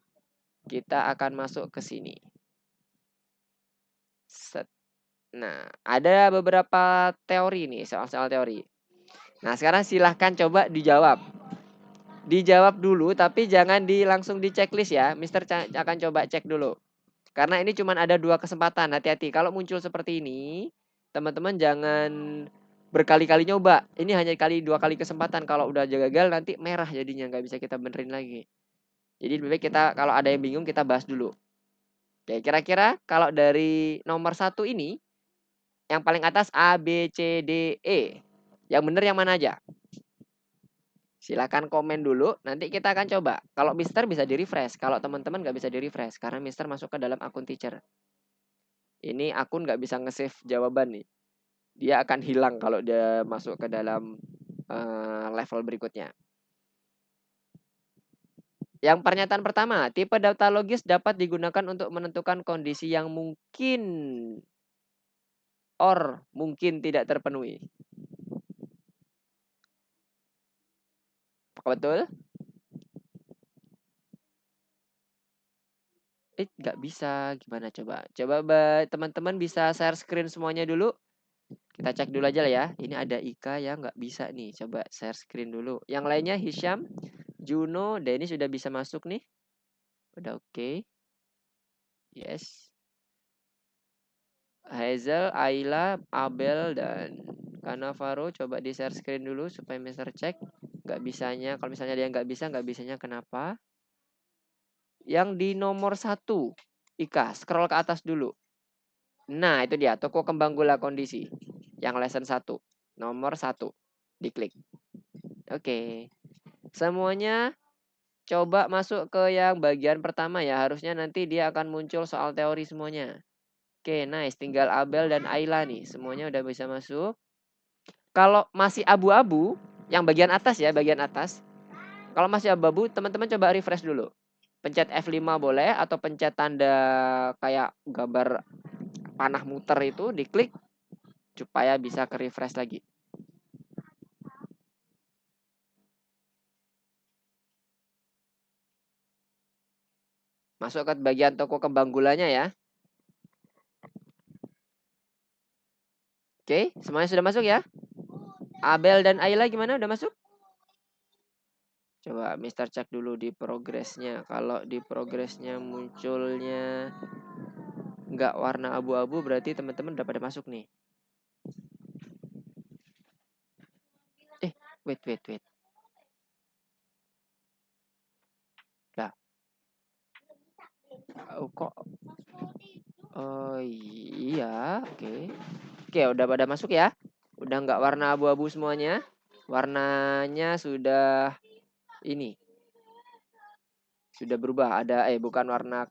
kita akan masuk ke sini. Set. Nah, ada beberapa teori nih, soal-soal teori. Nah, sekarang silahkan coba dijawab. Dijawab dulu, tapi jangan langsung di checklist ya. Mister akan coba cek dulu. Karena ini cuma ada 2 kesempatan, hati-hati. Kalau muncul seperti ini, teman-teman jangan berkali-kali nyoba. Ini hanya 2 kali kesempatan. Kalau udah gagal nanti merah jadinya, nggak bisa kita benerin lagi. Jadi lebih baik kita, kalau ada yang bingung kita bahas dulu. Oke, kira-kira kalau dari nomor 1 ini, yang paling atas A, B, C, D, E. Yang benar yang mana aja? Silakan komen dulu, nanti kita akan coba. Kalau Mister bisa di-refresh, kalau teman-teman nggak bisa di-refresh, karena Mister masuk ke dalam akun teacher. Ini akun nggak bisa nge-save jawaban nih. Dia akan hilang kalau dia masuk ke dalam level berikutnya. Yang pernyataan pertama, tipe data logis dapat digunakan untuk menentukan kondisi yang mungkin or mungkin tidak terpenuhi. Apakah betul? Nggak bisa. Gimana coba? Coba teman-teman bisa share screen semuanya dulu. Kita cek dulu aja lah ya. Ini ada Ika yang nggak bisa nih. Coba share screen dulu. Yang lainnya Hisham, Juno, Denny sudah bisa masuk nih. Udah oke. Yes. Hazel, Ayla, Abel, dan Kanavaro coba di share screen dulu supaya Mister cek. Nggak bisanya. Kalau misalnya dia nggak bisanya kenapa? Yang di nomor 1, Ika, scroll ke atas dulu. Nah, itu dia, toko kembang gula kondisi. Yang lesson 1, nomor 1. Diklik. Oke. Semuanya coba masuk ke yang bagian pertama ya. Harusnya nanti dia akan muncul soal teori semuanya. Oke, nice. Tinggal Abel dan Ayla nih. Semuanya udah bisa masuk. Kalau masih abu-abu, yang bagian atas ya, bagian atas. Kalau masih abu-abu, teman-teman coba refresh dulu. Pencet F5 boleh, atau pencet tanda kayak gambar panah muter itu, diklik supaya bisa ke refresh lagi. Masuk ke bagian toko kembang gulanya ya. Oke, semuanya sudah masuk ya? Abel dan Ayla gimana? Udah masuk? Coba Mister cek dulu di progresnya. Kalau di progresnya munculnya nggak warna abu-abu, berarti teman-teman udah pada masuk nih. Wait. Lah. Kok? Oh iya, oke. Oke, udah pada masuk ya? Udah nggak warna abu-abu semuanya? Warnanya sudah ini. Sudah berubah, ada bukan warna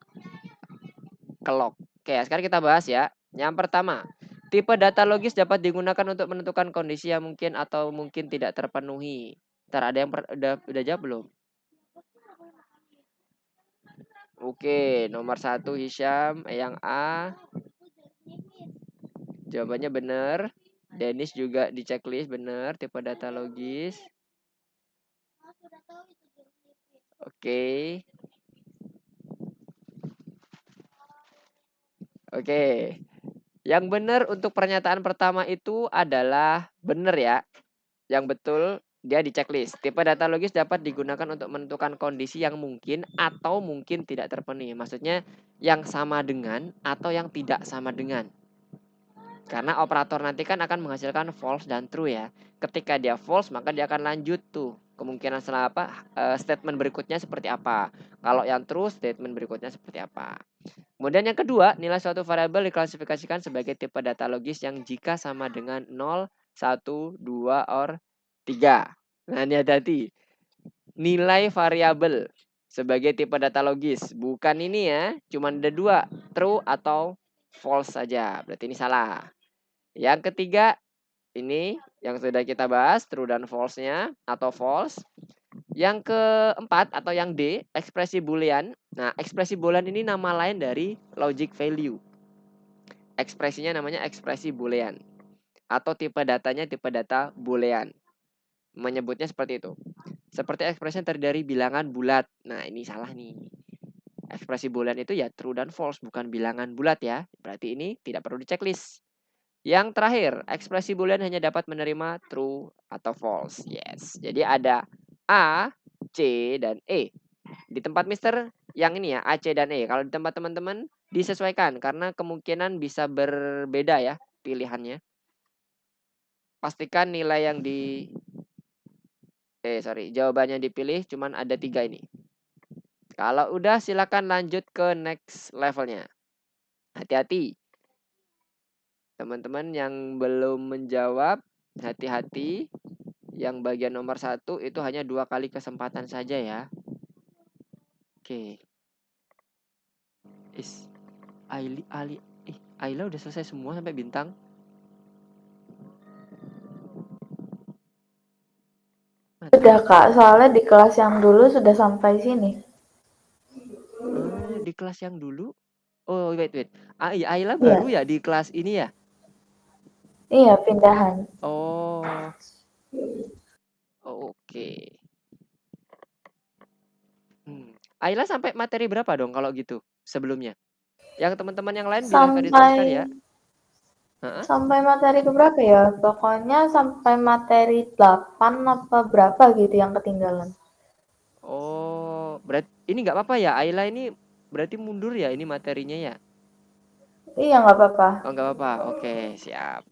kelok. Oke, sekarang kita bahas ya. Yang pertama, tipe data logis dapat digunakan untuk menentukan kondisi yang mungkin atau mungkin tidak terpenuhi. Ntar ada yang udah jawab belum? Oke, nomor 1 Hisham, yang A. Jawabannya benar. Dennis juga di checklist benar, tipe data logis. Oke. Oke. Yang benar untuk pernyataan pertama itu adalah benar ya. Yang betul dia di checklist. Tipe data logis dapat digunakan untuk menentukan kondisi yang mungkin atau mungkin tidak terpenuhi. Maksudnya yang sama dengan atau yang tidak sama dengan. Karena operator nanti kan akan menghasilkan false dan true ya. Ketika dia false maka dia akan lanjut tuh. Kemungkinan statement berikutnya seperti apa. Kalau yang true, statement berikutnya seperti apa. Kemudian yang kedua, nilai suatu variabel diklasifikasikan sebagai tipe data logis yang jika sama dengan 0, 1, 2, or 3. Nah, ini hati-hati. Nilai variabel sebagai tipe data logis. Bukan ini ya, cuma ada dua, true atau false saja. Berarti ini salah. Yang ketiga, ini yang sudah kita bahas, true dan false-nya atau false. Yang keempat atau yang D, ekspresi boolean. Nah, ekspresi boolean ini nama lain dari logic value. Ekspresinya namanya ekspresi boolean. Atau tipe datanya tipe data boolean. Menyebutnya seperti itu. Seperti ekspresi yang terdiri dari bilangan bulat. Nah, ini salah nih. Ekspresi boolean itu ya true dan false, bukan bilangan bulat ya. Berarti ini tidak perlu di checklist. Yang terakhir, ekspresi boolean hanya dapat menerima true atau false. Yes. Jadi ada A, C, dan E. Di tempat Mister yang ini ya, A, C, dan E. Kalau di tempat teman-teman disesuaikan karena kemungkinan bisa berbeda ya pilihannya. Pastikan nilai yang jawabannya dipilih cuman ada 3 ini. Kalau udah silakan lanjut ke next levelnya. Hati-hati. Teman-teman yang belum menjawab, hati-hati. Yang bagian nomor 1 itu hanya 2 kali kesempatan saja ya. Oke. Ayla udah selesai semua sampai bintang. Sudah Kak, soalnya di kelas yang dulu sudah sampai sini. Di kelas yang dulu? Oh, wait. Ayla Iya. baru ya di kelas ini ya? Iya, pindahan. Oh. Oke. Ayla sampai materi berapa dong kalau gitu sebelumnya? Yang teman-teman yang lain bilangkan diteruskan ya. Sampai materi keberapa ya? Pokoknya sampai materi 8 apa berapa gitu yang ketinggalan. Oh, berarti ini nggak apa-apa ya? Ayla ini berarti mundur ya ini materinya ya? Iya, nggak apa-apa. Oh, nggak apa-apa. Oke, siap.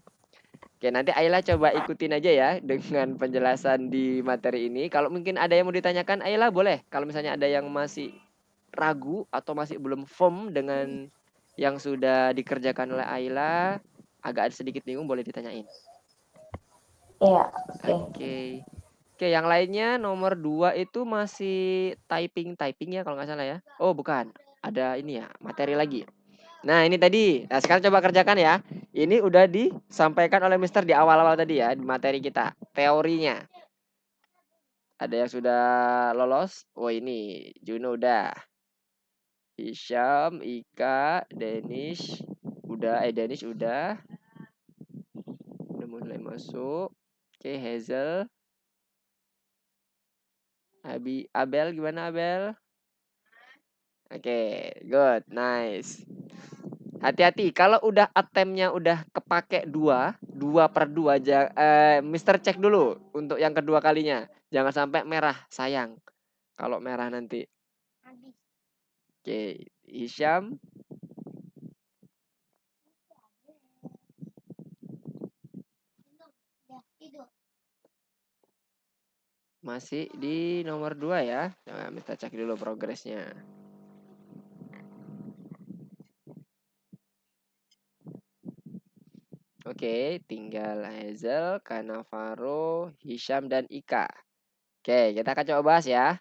Oke, nanti Ayla coba ikutin aja ya dengan penjelasan di materi ini. Kalau mungkin ada yang mau ditanyakan, Ayla boleh. Kalau misalnya ada yang masih ragu atau masih belum firm dengan yang sudah dikerjakan oleh Ayla, agak sedikit bingung, boleh ditanyain. Iya, Oke. Oke, yang lainnya nomor 2 itu masih typing ya kalau nggak salah ya. Oh, bukan. Ada ini ya, materi lagi. Nah, ini tadi. Nah, sekarang coba kerjakan ya. Ini udah disampaikan oleh Mister di awal-awal tadi ya, di materi kita. Teorinya. Ada yang sudah lolos? Oh, ini Juno udah. Hisham, Ika, Danish udah. Danish udah. Udah mulai masuk. Oke, Hazel. Abel gimana Abel? Oke, good, nice. Hati-hati, kalau udah attempt-nya udah kepake 2 per 2 aja, Mister cek dulu untuk yang kedua kalinya. Jangan sampai merah, sayang. Kalau merah nanti. Oke, Hisham. Masih di nomor 2 ya. Nah, Mister cek dulu progresnya. Oke, tinggal Hazel, Kanavaro, Hisham, dan Ika. Oke, kita akan coba bahas ya.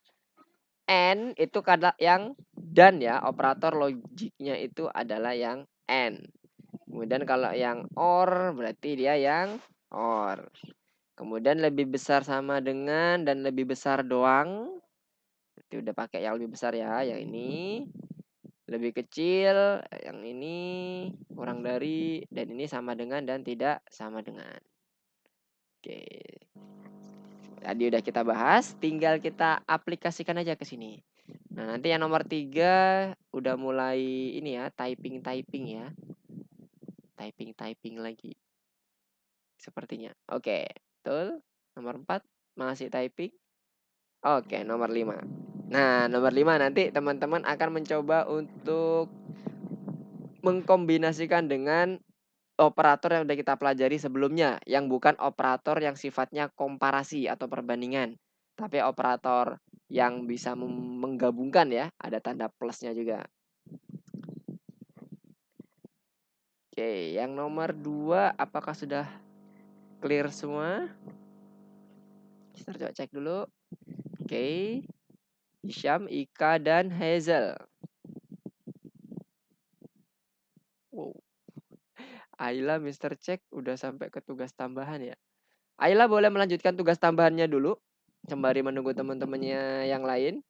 N itu kata yang dan ya, operator logiknya itu adalah yang N. Kemudian kalau yang OR berarti dia yang OR. Kemudian lebih besar sama dengan dan lebih besar doang. Berarti udah pakai yang lebih besar ya, yang ini. Lebih kecil, yang ini kurang dari, dan ini sama dengan dan tidak sama dengan. Oke. Tadi udah kita bahas, tinggal kita aplikasikan aja ke sini. Nah, nanti yang nomor 3 udah mulai ini ya, typing ya. Typing lagi. Sepertinya. Oke, betul. Nomor 4. Masih typing? Oke, nomor 5. Nah, nomor 5 nanti teman-teman akan mencoba untuk mengkombinasikan dengan operator yang udah kita pelajari sebelumnya, yang bukan operator yang sifatnya komparasi atau perbandingan, tapi operator yang bisa menggabungkan ya, ada tanda plusnya juga. Oke, yang nomor 2 apakah sudah clear semua? Kita coba cek dulu. Oke. Hisham, Ika, dan Hazel. Wow. Ayla, Mr. Cek udah sampai ke tugas tambahan ya. Ayla boleh melanjutkan tugas tambahannya dulu, sembari menunggu teman-temannya yang lain.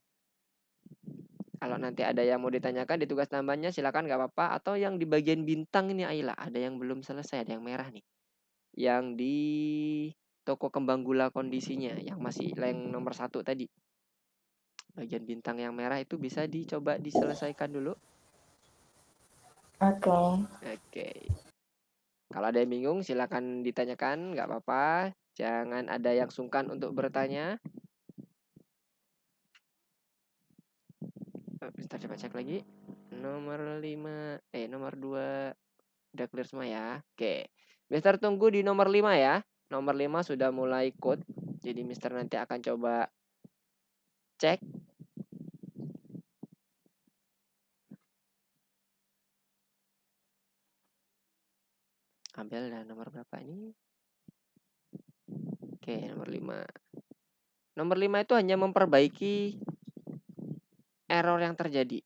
Kalau nanti ada yang mau ditanyakan di tugas tambahannya silakan nggak apa-apa. Atau yang di bagian bintang ini Ayla, ada yang belum selesai, ada yang merah nih. Yang di toko kembang gula kondisinya, yang masih yang nomor 1 tadi. Bagian bintang yang merah itu bisa dicoba diselesaikan dulu. Oke. Kalau ada yang bingung silakan ditanyakan, nggak apa-apa. Jangan ada yang sungkan untuk bertanya. Bentar coba cek lagi. Nomor 5, nomor 2 udah clear semua ya. Oke. Mister tunggu di nomor 5 ya. Nomor 5 sudah mulai code. Jadi Mister nanti akan coba cek. Ambil dan nomor berapa ini? Oke, nomor 5. Nomor 5 itu hanya memperbaiki error yang terjadi.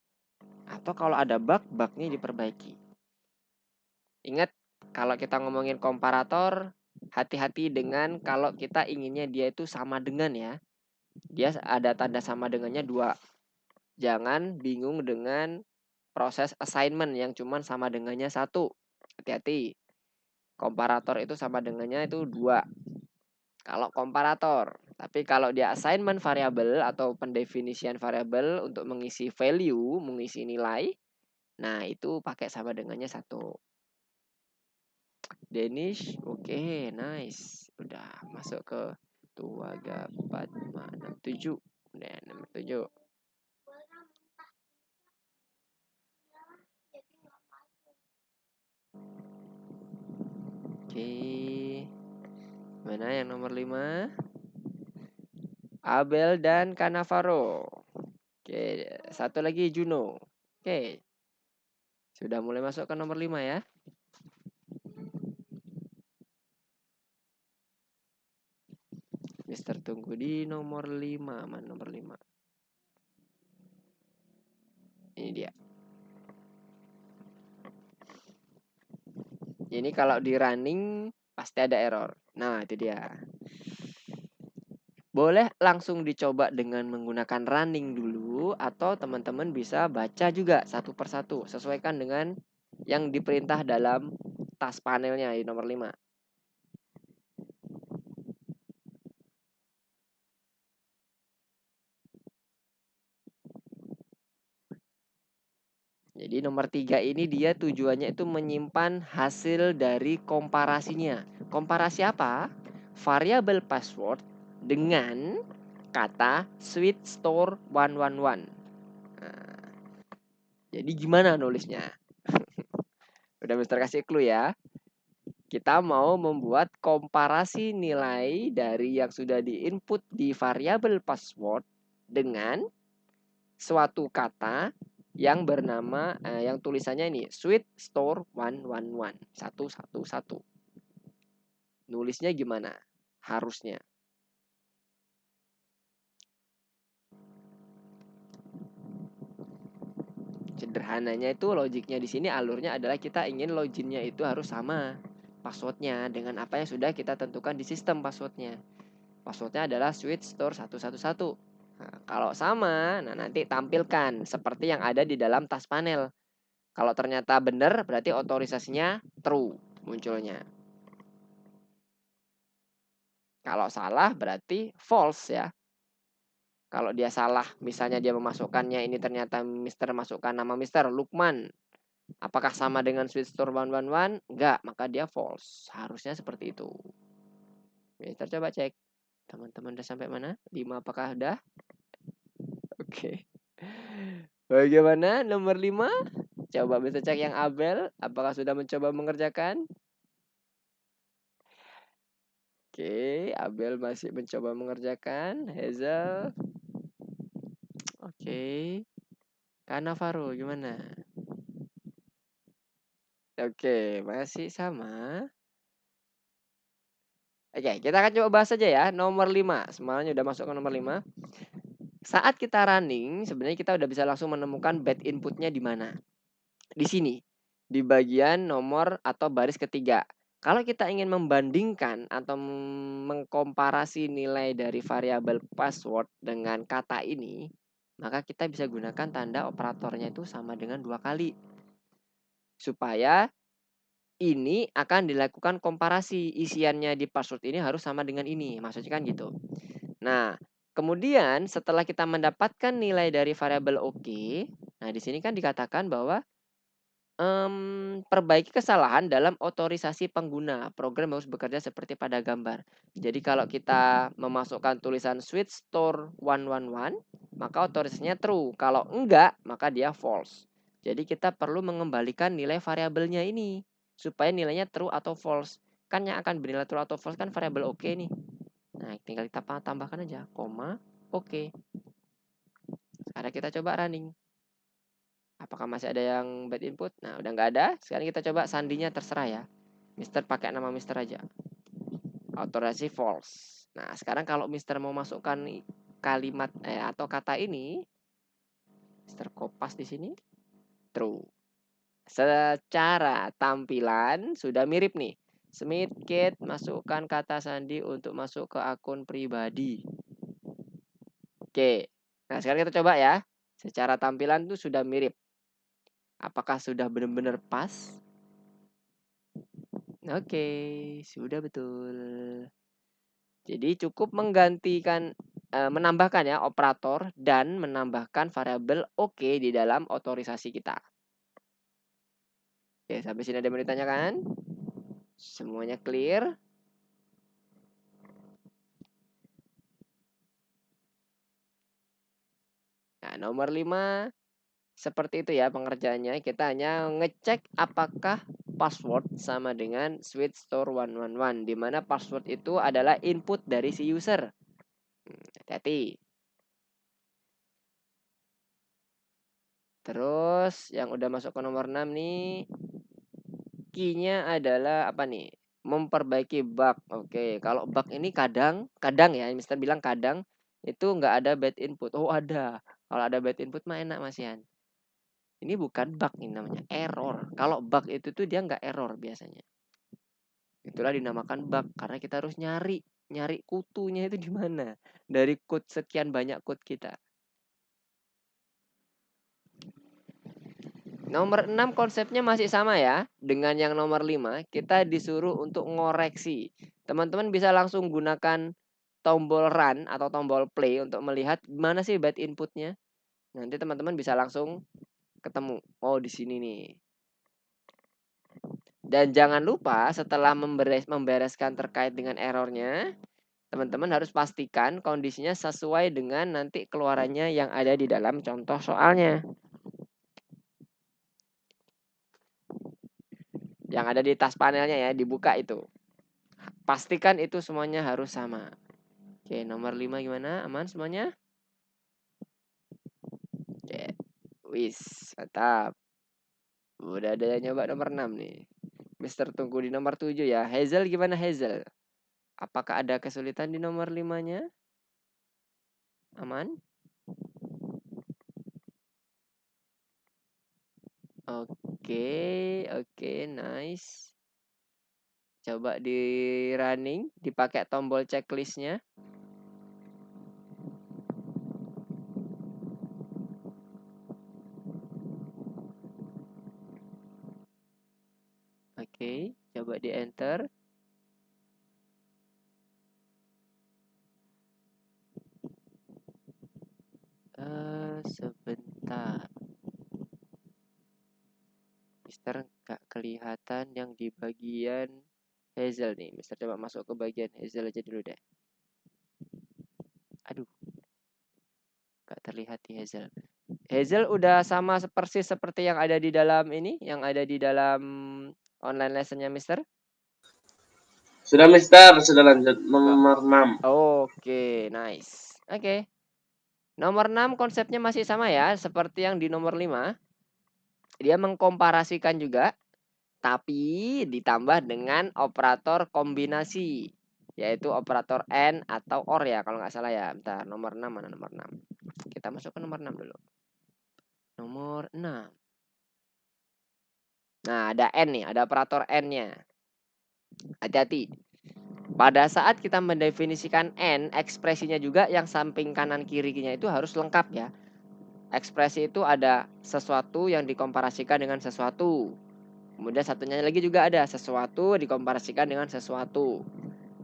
Atau kalau ada bug, bugnya diperbaiki. Ingat, kalau kita ngomongin komparator, hati-hati dengan kalau kita inginnya dia itu sama dengan ya. Dia ada tanda sama dengannya 2. Jangan bingung dengan proses assignment yang cuman sama dengannya 1. Hati-hati. Komparator itu sama dengannya itu 2. Kalau komparator. Tapi kalau dia assignment variabel atau pendefinisian variabel untuk mengisi value, mengisi nilai, nah itu pakai sama dengannya 1. Danish, oke, nice. Udah masuk ke 2, 4, 5, 6, 7. Udah nomor 7. Oke. Mana yang nomor 5? Abel dan Cannavaro. Oke, satu lagi Juno. Oke. Sudah mulai masuk ke nomor 5 ya. Mister tunggu di nomor 5. Mana nomor 5? Ini dia. Ini kalau di running pasti ada error. Nah, itu dia. Boleh langsung dicoba dengan menggunakan running dulu atau teman-teman bisa baca juga satu persatu. Sesuaikan dengan yang diperintah dalam task panelnya di nomor 5. Jadi nomor 3 ini dia tujuannya itu menyimpan hasil dari komparasinya. Komparasi apa? Variabel password dengan kata sweet store 111. Nah, jadi gimana nulisnya? Udah Mister kasih clue ya. Kita mau membuat komparasi nilai dari yang sudah diinput di variabel password dengan suatu kata yang bernama yang tulisannya ini sweet store 111 111. Nulisnya gimana? Harusnya. Sederhananya itu logiknya di sini alurnya adalah kita ingin loginnya itu harus sama passwordnya dengan apa yang sudah kita tentukan di sistem passwordnya. Passwordnya adalah sweet store 111. Nah, kalau sama, nah nanti tampilkan seperti yang ada di dalam task panel. Kalau ternyata benar, berarti otorisasinya true munculnya. Kalau salah, berarti false ya. Kalau dia salah, misalnya dia memasukkannya ini ternyata Mister masukkan nama Mister Lukman. Apakah sama dengan sweet store 111? Enggak, maka dia false. Harusnya seperti itu. Mister coba cek. Teman-teman udah sampai mana? 5 apakah udah? Oke. Bagaimana nomor 5? Coba bisa cek yang Abel, apakah sudah mencoba mengerjakan? Oke, Abel masih mencoba mengerjakan. Hazel. Oke. Kanavaro gimana? Oke, masih sama. Oke, kita akan coba bahas aja ya. Nomor 5. Semuanya udah masuk ke nomor 5. Saat kita running, sebenarnya kita udah bisa langsung menemukan bad inputnya di mana. Di sini, di bagian nomor atau baris ketiga. Kalau kita ingin membandingkan atau mengkomparasi nilai dari variabel password dengan kata ini, maka kita bisa gunakan tanda operatornya itu sama dengan 2 kali. Supaya ini akan dilakukan komparasi, isiannya di password ini harus sama dengan ini, maksudnya kan gitu. Nah, kemudian setelah kita mendapatkan nilai dari variabel oke, nah di sini kan dikatakan bahwa perbaiki kesalahan dalam otorisasi pengguna. Program harus bekerja seperti pada gambar. Jadi kalau kita memasukkan tulisan switch store 111, maka otorisasinya true. Kalau enggak, maka dia false. Jadi kita perlu mengembalikan nilai variabelnya ini supaya nilainya true atau false. Kan yang akan bernilai true atau false kan variabel oke nih. Nah, tinggal kita tambahkan aja koma oke. Sekarang kita coba running. Apakah masih ada yang bad input? Nah, udah nggak ada. Sekarang kita coba sandinya terserah ya. Mister pakai nama Mister aja. Otorisasi false. Nah, sekarang kalau Mister mau masukkan kalimat atau kata ini, Mister kopas di sini true. Secara tampilan sudah mirip nih. Smith Kate masukkan kata sandi untuk masuk ke akun pribadi. Oke. Nah, sekarang kita coba ya. Secara tampilan tuh sudah mirip. Apakah sudah benar-benar pas? Oke, sudah betul. Jadi cukup menggantikan, menambahkan ya operator dan menambahkan variabel oke di dalam otorisasi kita. Oke, sampai sini ada yang mau ditanyakan? Semuanya clear? Nah, nomor 5 seperti itu ya pengerjaannya. Kita hanya ngecek apakah password sama dengan switch store 111, di mana password itu adalah input dari si user. Hati-hati. Terus yang udah masuk ke nomor 6 nih, key-nya adalah apa nih? Memperbaiki bug. Oke, kalau bug ini kadang ya, Mister bilang kadang itu nggak ada bad input. Oh ada. Kalau ada bad input mah enak Mas Yan. Ini bukan bug, ini namanya error. Kalau bug itu tuh dia nggak error biasanya. Itulah dinamakan bug karena kita harus nyari kutunya itu di mana. Dari code sekian banyak code kita. Nomor 6 konsepnya masih sama ya. Dengan yang nomor 5, kita disuruh untuk ngoreksi. Teman-teman bisa langsung gunakan tombol run atau tombol play untuk melihat mana sih bad inputnya. Nanti teman-teman bisa langsung ketemu. Oh, di sini nih. Dan jangan lupa setelah membereskan terkait dengan errornya, teman-teman harus pastikan kondisinya sesuai dengan nanti keluarannya yang ada di dalam contoh soalnya. Yang ada di tas panelnya ya, dibuka itu. Pastikan itu semuanya harus sama. Oke, nomor 5 gimana? Aman semuanya? Oke. Wis, mantap. Udah ada yang nyoba nomor 6 nih. Mister tunggu di nomor 7 ya. Hazel gimana Hazel? Apakah ada kesulitan di nomor 5-nya? Aman? Oke, nice. Coba di running, dipakai tombol checklistnya. Oke, coba di enter. Sebentar. Mister nggak kelihatan yang di bagian Hazel nih. Mister coba masuk ke bagian Hazel aja dulu deh. terlihat di Hazel. Hazel udah sama persis seperti yang ada di dalam ini, yang ada di dalam online lessonnya Mister? Sudah Mister, sudah lanjut nomor 6. Oke, nice. Oke. Nomor 6 konsepnya masih sama ya, seperti yang di nomor 5. Dia mengkomparasikan juga, tapi ditambah dengan operator kombinasi, yaitu operator AND atau OR ya, kalau nggak salah ya. Bentar, nomor 6 mana nomor 6? Kita masuk ke nomor 6 dulu. Nomor 6. Nah, ada AND nih, ada operator AND-nya. Hati-hati. Pada saat kita mendefinisikan AND, ekspresinya juga yang samping kanan kirinya itu harus lengkap ya. Ekspresi itu ada sesuatu yang dikomparasikan dengan sesuatu. Kemudian satunya lagi juga ada sesuatu dikomparasikan dengan sesuatu.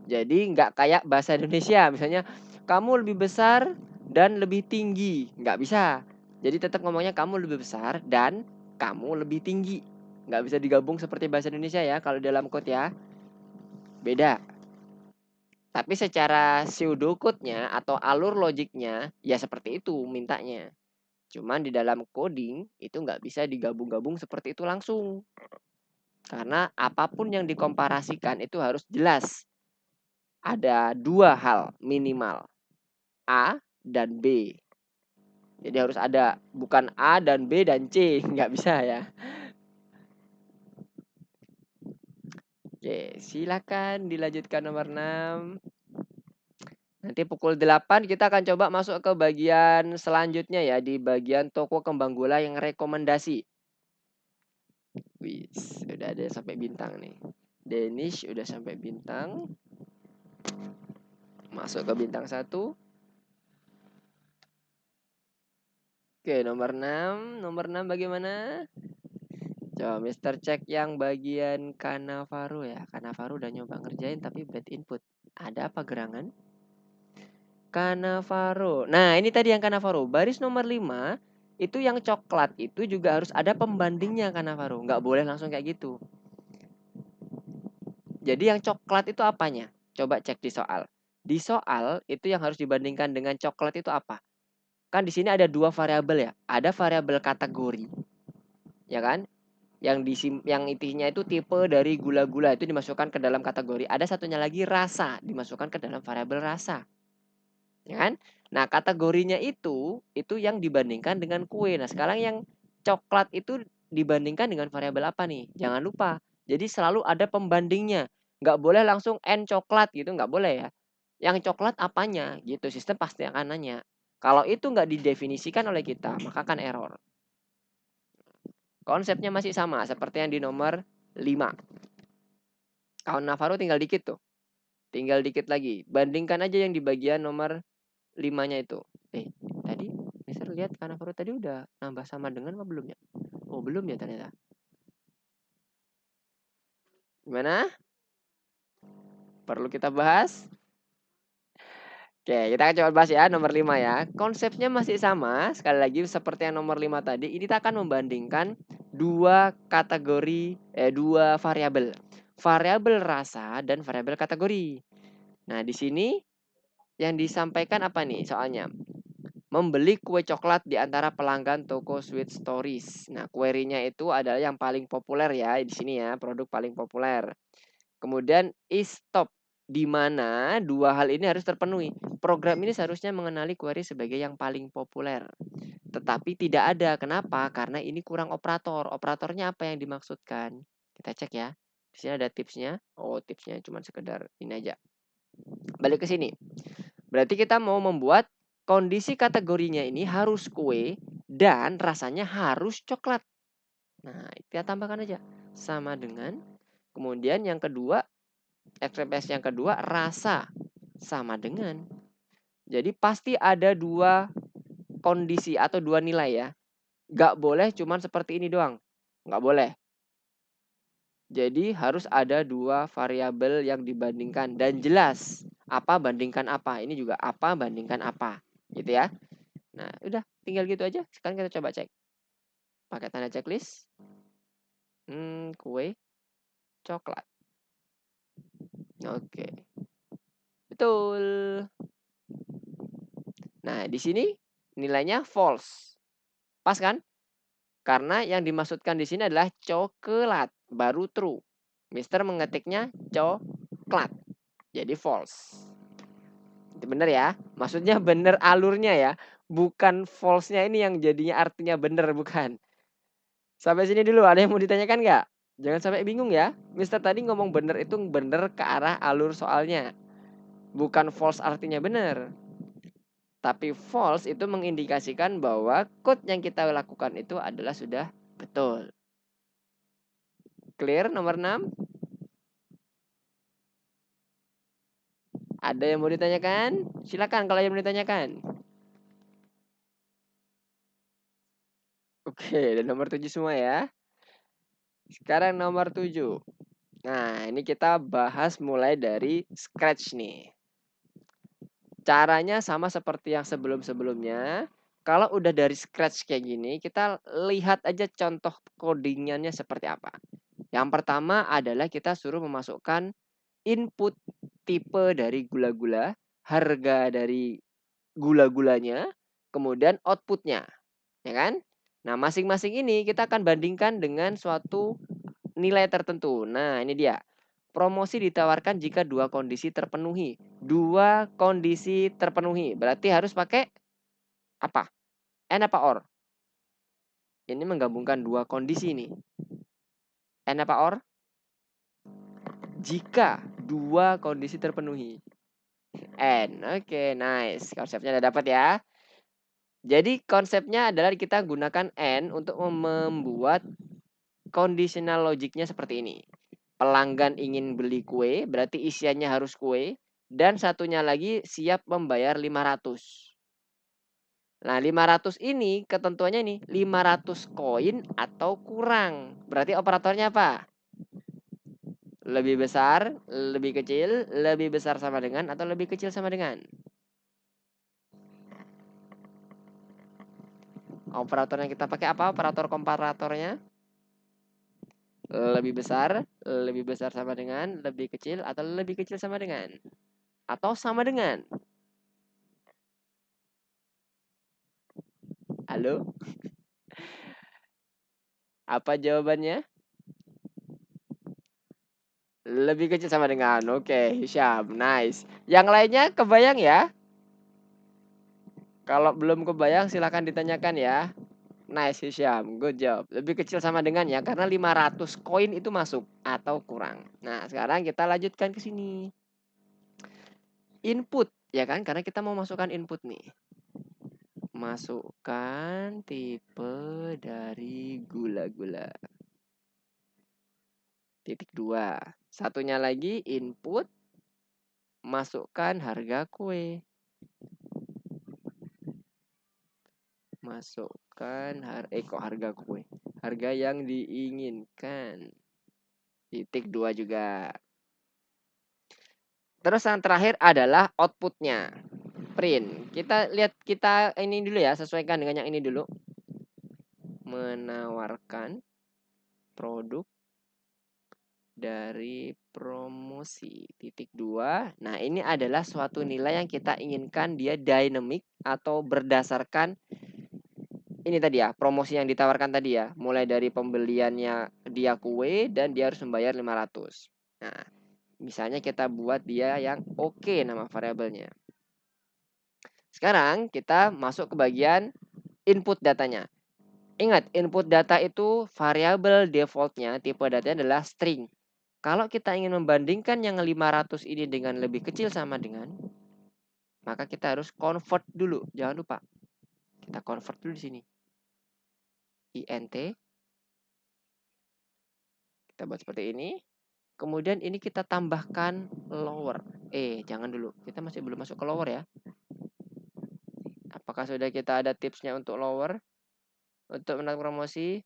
Jadi nggak kayak bahasa Indonesia, misalnya kamu lebih besar dan lebih tinggi, nggak bisa. Jadi tetap ngomongnya kamu lebih besar dan kamu lebih tinggi. Nggak bisa digabung seperti bahasa Indonesia ya kalau dalam quote ya. Beda. Tapi secara pseudocode-nya atau alur logiknya ya seperti itu mintanya. Cuman di dalam coding itu nggak bisa digabung-gabung seperti itu langsung. Karena apapun yang dikomparasikan itu harus jelas. Ada dua hal minimal. A dan B. Jadi harus ada, bukan A dan B dan C. Nggak bisa ya. Oke, silakan dilanjutkan nomor 6. Nanti pukul 8 kita akan coba masuk ke bagian selanjutnya ya. Di bagian toko kembang gula yang rekomendasi. Wis, udah ada sampai bintang nih. Danish udah sampai bintang. Masuk ke bintang 1. Oke, nomor 6. Nomor 6 bagaimana? Coba Mister cek yang bagian Cannavaro ya. Cannavaro udah nyoba ngerjain tapi bad input. Ada apa gerangan? Cannavaro. Nah, ini tadi yang Cannavaro. Baris nomor 5 itu yang coklat itu juga harus ada pembandingnya Cannavaro. Nggak boleh langsung kayak gitu. Jadi yang coklat itu apanya? Coba cek di soal. Di soal itu yang harus dibandingkan dengan coklat itu apa? Kan di sini ada dua variabel ya. Ada variabel kategori. Ya kan? Yang intinya itu tipe dari gula-gula itu dimasukkan ke dalam kategori. Ada satunya lagi rasa, dimasukkan ke dalam variabel rasa. Ya kan? Nah, kategorinya itu yang dibandingkan dengan kue. Nah, sekarang yang coklat itu dibandingkan dengan variabel apa nih? Jangan lupa. Jadi selalu ada pembandingnya. Nggak boleh langsung N coklat gitu, nggak boleh ya. Yang coklat apanya gitu, sistem pasti akan nanya. Kalau itu nggak didefinisikan oleh kita, maka akan error. Konsepnya masih sama seperti yang di nomor 5. Kawan Navarro tinggal dikit tuh. Tinggal dikit lagi. Bandingkan aja yang di bagian nomor 5-nya itu. Tadi Mister lihat Navarro tadi udah nambah sama dengan apa belum ya? Oh, belum ya ternyata. Gimana? Perlu kita bahas? Oke, kita akan coba bahas ya nomor 5 ya. Konsepnya masih sama, sekali lagi seperti yang nomor 5 tadi. Ini kita akan membandingkan dua kategori, dua variabel. Variabel rasa dan variabel kategori. Nah, di sini yang disampaikan apa nih soalnya? Membeli kue coklat di antara pelanggan toko Sweet Stories. Nah, query-nya itu adalah yang paling populer ya di sini ya, produk paling populer. Kemudian is top, di mana dua hal ini harus terpenuhi. Program ini seharusnya mengenali query sebagai yang paling populer. Tetapi tidak ada. Kenapa? Karena ini kurang operator. Operatornya apa yang dimaksudkan? Kita cek ya. Di sini ada tipsnya. Oh, tipsnya cuma sekedar ini aja. Balik ke sini. Berarti kita mau membuat kondisi kategorinya ini harus kue dan rasanya harus coklat. Nah, kita tambahkan aja. Sama dengan. Kemudian yang kedua, ekspresi yang kedua, rasa sama dengan. Jadi pasti ada dua kondisi atau dua nilai ya. Gak boleh cuman seperti ini doang. Gak boleh. Jadi harus ada dua variabel yang dibandingkan dan jelas apa bandingkan apa. Ini juga apa bandingkan apa, gitu ya. Nah, udah tinggal gitu aja. Sekarang kita coba cek. Pakai tanda checklist. Kue coklat. Oke. Betul. Nah, di sini nilainya false. Pas kan? Karena yang dimaksudkan di sini adalah coklat, baru true. Mister mengetiknya coklat, jadi false. Itu bener ya? Maksudnya bener alurnya ya, bukan false-nya ini yang jadinya artinya bener, bukan. Sampai sini dulu, ada yang mau ditanyakan nggak? Jangan sampai bingung ya. Mister tadi ngomong bener itu bener ke arah alur soalnya. Bukan false artinya bener. Tapi false itu mengindikasikan bahwa code yang kita lakukan itu adalah sudah betul. Clear nomor 6? Ada yang mau ditanyakan? Silakan kalau yang mau ditanyakan. Oke, dan nomor 7 semua ya. Sekarang nomor 7. Nah, ini kita bahas mulai dari scratch nih. Caranya sama seperti yang sebelum-sebelumnya. Kalau udah dari scratch kayak gini, kita lihat aja contoh codingannya seperti apa. Yang pertama adalah kita suruh memasukkan input tipe dari gula-gula, harga dari gula-gulanya, kemudian outputnya, ya kan? Nah, masing-masing ini kita akan bandingkan dengan suatu nilai tertentu. Nah, ini dia. Promosi ditawarkan jika dua kondisi terpenuhi. Dua kondisi terpenuhi. Berarti harus pakai apa? N apa OR? Ini menggabungkan dua kondisi nih. N apa OR? Jika dua kondisi terpenuhi. N. Oke, nice. Konsepnya udah dapat ya. Jadi konsepnya adalah kita gunakan N untuk membuat conditional logiknya seperti ini. Pelanggan ingin beli kue, berarti isiannya harus kue. Dan satunya lagi siap membayar 500. Nah, 500 ini ketentuannya nih, 500 koin atau kurang. Berarti operatornya apa? Lebih besar, lebih kecil, lebih besar sama dengan, atau lebih kecil sama dengan. Operator yang kita pakai apa? Operator komparatornya. Lebih besar sama dengan, lebih kecil, atau lebih kecil sama dengan. Atau sama dengan. Halo? Apa jawabannya? Lebih kecil sama dengan. Oke, Hisham. Nice. Yang lainnya kebayang ya? Kalau belum kebayang silahkan ditanyakan ya. Nice, Hisham. Good job. Lebih kecil sama dengan ya, karena 500 koin itu masuk atau kurang. Nah, sekarang kita lanjutkan ke sini. Input, ya kan? Karena kita mau masukkan input nih. Masukkan tipe dari gula-gula. Titik 2. Satunya lagi input, masukkan harga kue. Masukkan harga kue. Harga yang diinginkan. Titik 2 juga. Terus yang terakhir adalah outputnya. Print. Kita lihat, kita ini dulu ya, sesuaikan dengan yang ini dulu. Menawarkan produk dari promosi. Titik 2. Nah, ini adalah suatu nilai yang kita inginkan dia dynamic atau berdasarkan ini tadi ya, promosi yang ditawarkan tadi ya. Mulai dari pembeliannya dia kue dan dia harus membayar 500. Nah, misalnya kita buat dia yang oke nama variabelnya. Sekarang kita masuk ke bagian input datanya. Ingat, input data itu variabel defaultnya, tipe datanya adalah string. Kalau kita ingin membandingkan yang 500 ini dengan lebih kecil sama dengan, maka kita harus convert dulu. Jangan lupa. Kita convert dulu di sini. int. Kita buat seperti ini. Kemudian ini kita tambahkan lower. Jangan dulu. Kita masih belum masuk ke lower ya. Apakah sudah kita ada tipsnya untuk lower? Untuk menarik promosi,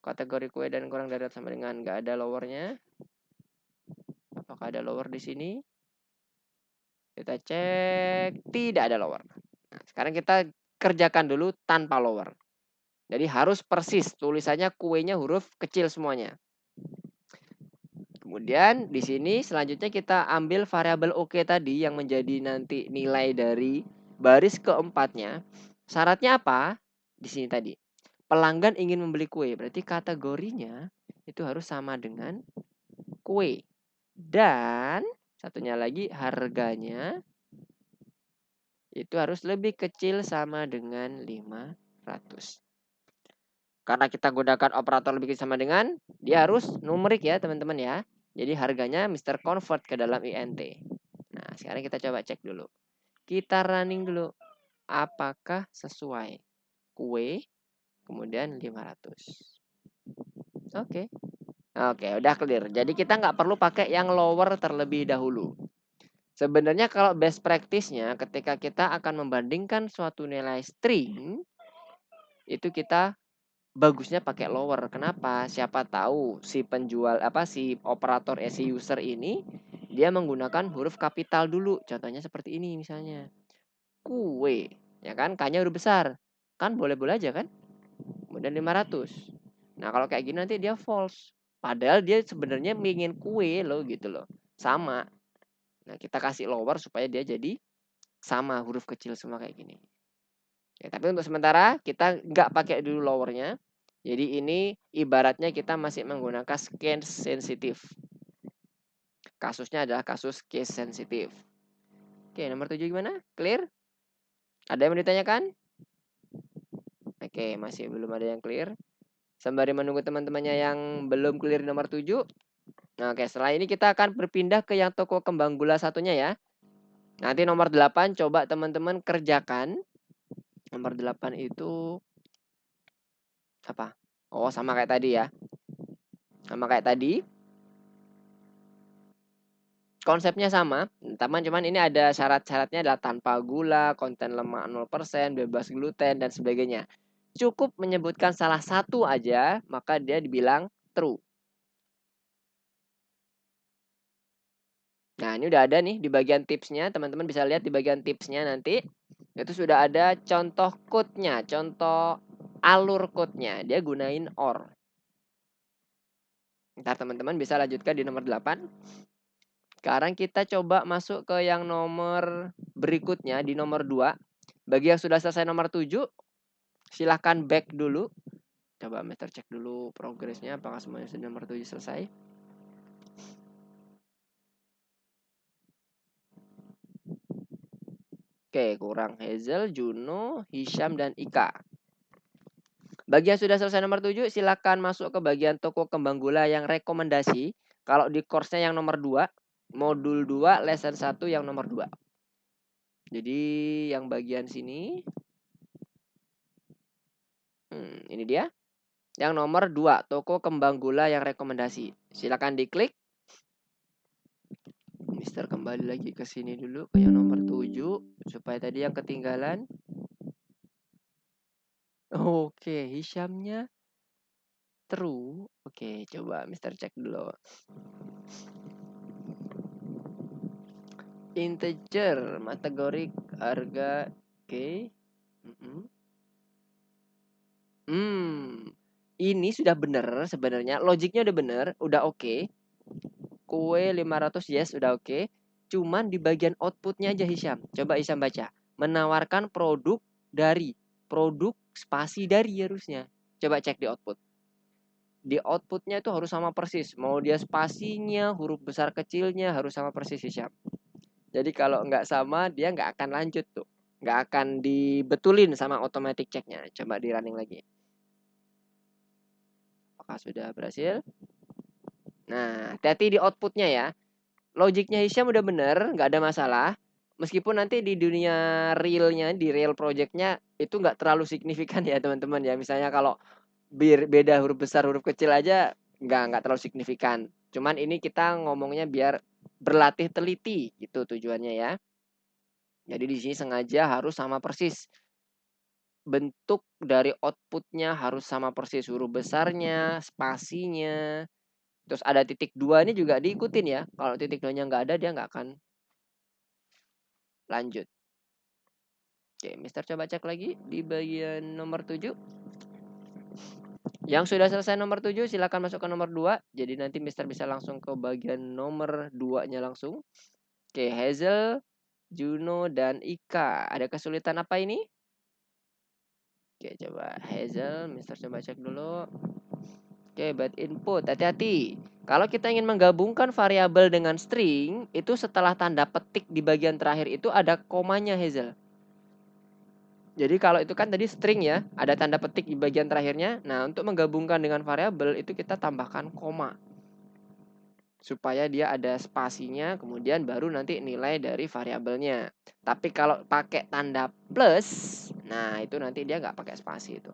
kategori kue dan kurang dari sama dengan nggak ada lowernya. Apakah ada lower di sini? Kita cek, tidak ada lower. Nah, sekarang kita kerjakan dulu tanpa lower. Jadi harus persis tulisannya kuenya huruf kecil semuanya. Kemudian di sini selanjutnya kita ambil variabel OK tadi yang menjadi nanti nilai dari baris keempatnya. Syaratnya apa? Di sini tadi. Pelanggan ingin membeli kue. Berarti kategorinya itu harus sama dengan kue. Dan satunya lagi harganya itu harus lebih kecil sama dengan 500. Karena kita gunakan operator lebih kecil sama dengan, dia harus numerik ya teman-teman ya. Jadi harganya Mr. Convert ke dalam INT. Nah, sekarang kita coba cek dulu. Kita running dulu. Apakah sesuai? Kue, kemudian 500. Oke. Oke, udah clear. Jadi kita nggak perlu pakai yang lower terlebih dahulu. Sebenarnya kalau best practice-nya ketika kita akan membandingkan suatu nilai string, itu kita bagusnya pakai lower. Kenapa? Siapa tahu si penjual si operator si user ini dia menggunakan huruf kapital dulu. Contohnya seperti ini misalnya. Kue, ya kan? K-nya huruf besar. Kan boleh-boleh aja kan? Kemudian 500. Nah, kalau kayak gini nanti dia false. Padahal dia sebenarnya ingin kue loh gitu loh. Sama. Nah, kita kasih lower supaya dia jadi sama huruf kecil semua kayak gini. Ya, tapi untuk sementara kita nggak pakai dulu lowernya. Jadi ini ibaratnya kita masih menggunakan case sensitif. Kasusnya adalah kasus case sensitif. Oke, nomor 7 gimana? Clear? Ada yang mau ditanyakan? Oke, masih belum ada yang clear. Sembari menunggu teman-temannya yang belum clear nomor 7. Nah, oke, setelah ini kita akan berpindah ke yang toko kembang gula satunya ya. Nanti nomor 8 coba teman-teman kerjakan. Nomor 8 itu apa? Oh, sama kayak tadi ya. Sama kayak tadi. Konsepnya sama, teman, cuman ini ada syarat-syaratnya adalah tanpa gula, konten lemak 0%, bebas gluten, dan sebagainya. Cukup menyebutkan salah satu aja, maka dia dibilang true. Nah, ini udah ada nih di bagian tipsnya, teman-teman bisa lihat di bagian tipsnya nanti. Itu sudah ada contoh code-nya, contoh alur code-nya. Dia gunain OR. Ntar teman-teman bisa lanjutkan di nomor 8. Sekarang kita coba masuk ke yang nomor berikutnya di nomor 2. Bagi yang sudah selesai nomor 7, silahkan back dulu. Coba Mister cek dulu progresnya apakah semuanya sudah nomor 7 selesai. Oke, kurang Hazel, Juno, Hisham, dan Ika. Bagi yang sudah selesai nomor 7, silahkan masuk ke bagian toko kembang gula yang rekomendasi. Kalau di course-nya yang nomor 2, modul 2, lesson 1 yang nomor 2. Jadi yang bagian sini. Ini dia. Yang nomor 2, toko kembang gula yang rekomendasi. Silakan diklik. Mister kembali lagi ke sini dulu ke yang nomor 7 supaya tadi yang ketinggalan. Oke, Hishamnya true. Oke, coba Mister cek dulu. Integer, kategori harga. Oke. Ini sudah benar sebenarnya. Logiknya udah benar, udah oke. Kue 500 yes, udah oke. Cuman di bagian outputnya aja Hisham. Coba Hisham baca. Menawarkan produk dari. Produk spasi dari harusnya. Coba cek di output. Di outputnya itu harus sama persis. Mau dia spasinya, huruf besar kecilnya harus sama persis Hisham. Jadi kalau nggak sama, dia nggak akan lanjut tuh. Nggak akan dibetulin sama automatic checknya. Coba di running lagi. Apakah sudah berhasil? Nah, hati-hati di outputnya ya. Logiknya Hisham udah bener, nggak ada masalah. Meskipun nanti di dunia realnya, di real projectnya itu nggak terlalu signifikan ya teman-teman ya. Misalnya kalau beda huruf besar huruf kecil aja nggak terlalu signifikan. Cuman ini kita ngomongnya biar berlatih teliti gitu tujuannya ya. Jadi di sini sengaja harus sama persis. Bentuk dari outputnya harus sama persis, huruf besarnya, spasinya. Terus ada titik 2 ini juga diikutin ya. Kalau titik 2-nya nggak ada, dia nggak akan lanjut. Oke, Mister coba cek lagi di bagian nomor 7. Yang sudah selesai nomor 7 silakan masuk ke nomor 2. Jadi nanti Mister bisa langsung ke bagian nomor 2-nya langsung. Oke, Hazel, Juno, dan Ika. Ada kesulitan apa ini? Oke, coba Hazel, Mister coba cek dulu. Oke, bad input, hati-hati. Kalau kita ingin menggabungkan variabel dengan string, itu setelah tanda petik di bagian terakhir itu ada komanya, Hazel. Jadi kalau itu kan tadi string ya, ada tanda petik di bagian terakhirnya. Nah, untuk menggabungkan dengan variabel itu kita tambahkan koma. Supaya dia ada spasinya, kemudian baru nanti nilai dari variabelnya. Tapi kalau pakai tanda plus, nah itu nanti dia nggak pakai spasi itu.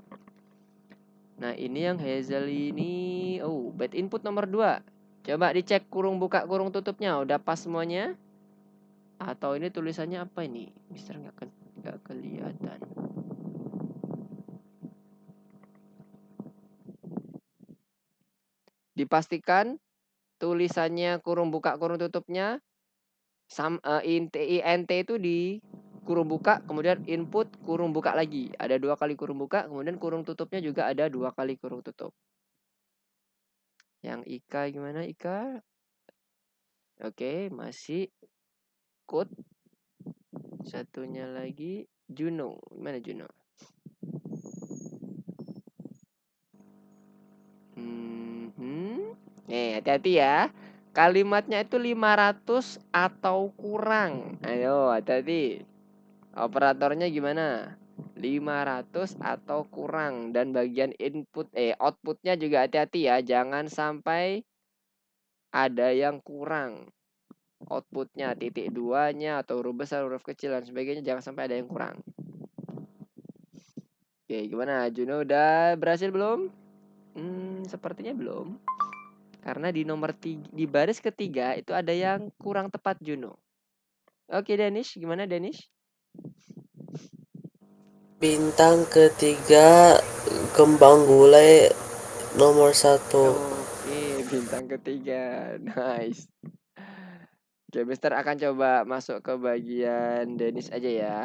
Nah, ini yang Hazel ini, bad input nomor 2. Coba dicek kurung buka kurung tutupnya, udah pas semuanya? Atau ini tulisannya apa ini? Mister nggak kelihatan. Dipastikan tulisannya kurung buka kurung tutupnya int itu di kurung buka, kemudian input kurung buka lagi. Ada 2 kali kurung buka, kemudian kurung tutupnya juga ada 2 kali kurung tutup. Yang Ika gimana Ika? Oke, masih code. Satunya lagi Juno. Gimana Juno? Hati-hati ya. Kalimatnya itu 500 atau kurang. Ayo, hati-hati. Operatornya gimana? 500 atau kurang. Dan bagian outputnya juga hati-hati ya. Jangan sampai ada yang kurang. Outputnya titik 2-nya atau huruf besar, huruf kecil dan sebagainya. Jangan sampai ada yang kurang. Oke, gimana? Juno udah berhasil belum? Sepertinya belum. Karena di di baris ketiga itu ada yang kurang tepat Juno. Oke, Danish, gimana Danish? Bintang ketiga kembang gulai nomor 1. Oke, bintang ketiga. Nice. Oke, Mister akan coba masuk ke bagian Danish aja ya.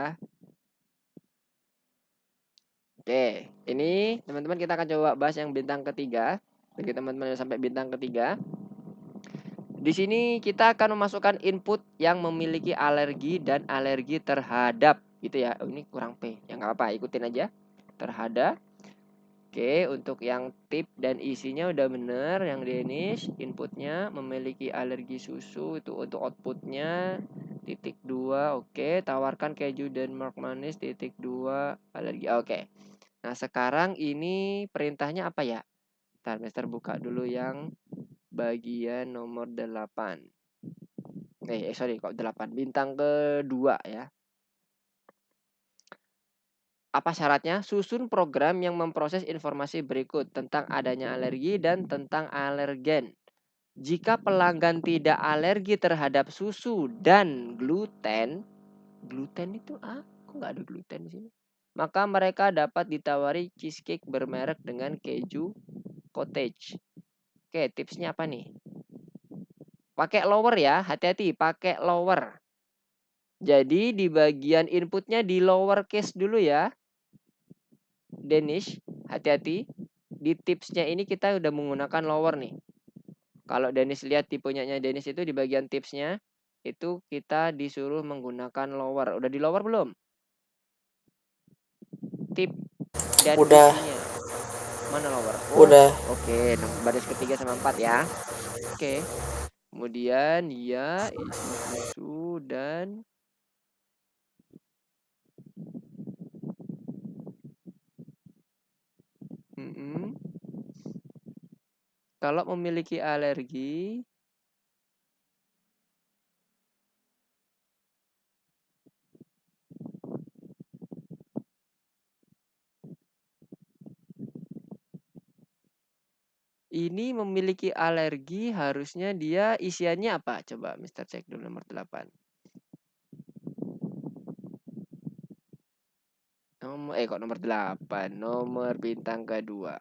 Oke, ini teman-teman kita akan coba bahas yang bintang ketiga. Bagi teman-teman yang sampai bintang ketiga. Di sini kita akan memasukkan input yang memiliki alergi dan alergi terhadap gitu ya. Ini kurang P. Ya nggak apa-apa, ikutin aja. Terhadap. Oke, untuk yang tip dan isinya udah bener. Yang Danish inputnya memiliki alergi susu, itu untuk outputnya titik 2. Oke, tawarkan keju Denmark manis titik 2 alergi. Oke. Nah, sekarang ini perintahnya apa ya? Ntar Mister buka dulu yang bagian nomor 8. Sorry, kok 8? Bintang kedua ya. Apa syaratnya? Susun program yang memproses informasi berikut tentang adanya alergi dan tentang alergen. Jika pelanggan tidak alergi terhadap susu dan gluten itu kok nggak ada gluten di sini? Maka mereka dapat ditawari cheesecake bermerek dengan keju cottage. Oke, tipsnya apa nih? Pakai lower ya, hati-hati pakai lower. Jadi di bagian inputnya di lower case dulu ya. Danish, hati-hati. Di tipsnya ini kita udah menggunakan lower nih. Kalau Danish lihat tipenya Danish itu di bagian tipsnya itu kita disuruh menggunakan lower. Udah di lower belum? Tip dan Udah. isinya. Mana lower? Udah. Oke, baris ketiga sama 4 ya. Oke. Kemudian ya isi susu dan kalau memiliki alergi ini memiliki alergi harusnya dia isiannya apa? Coba Mister cek dulu nomor 8. Kok nomor 8? Nomor bintang kedua.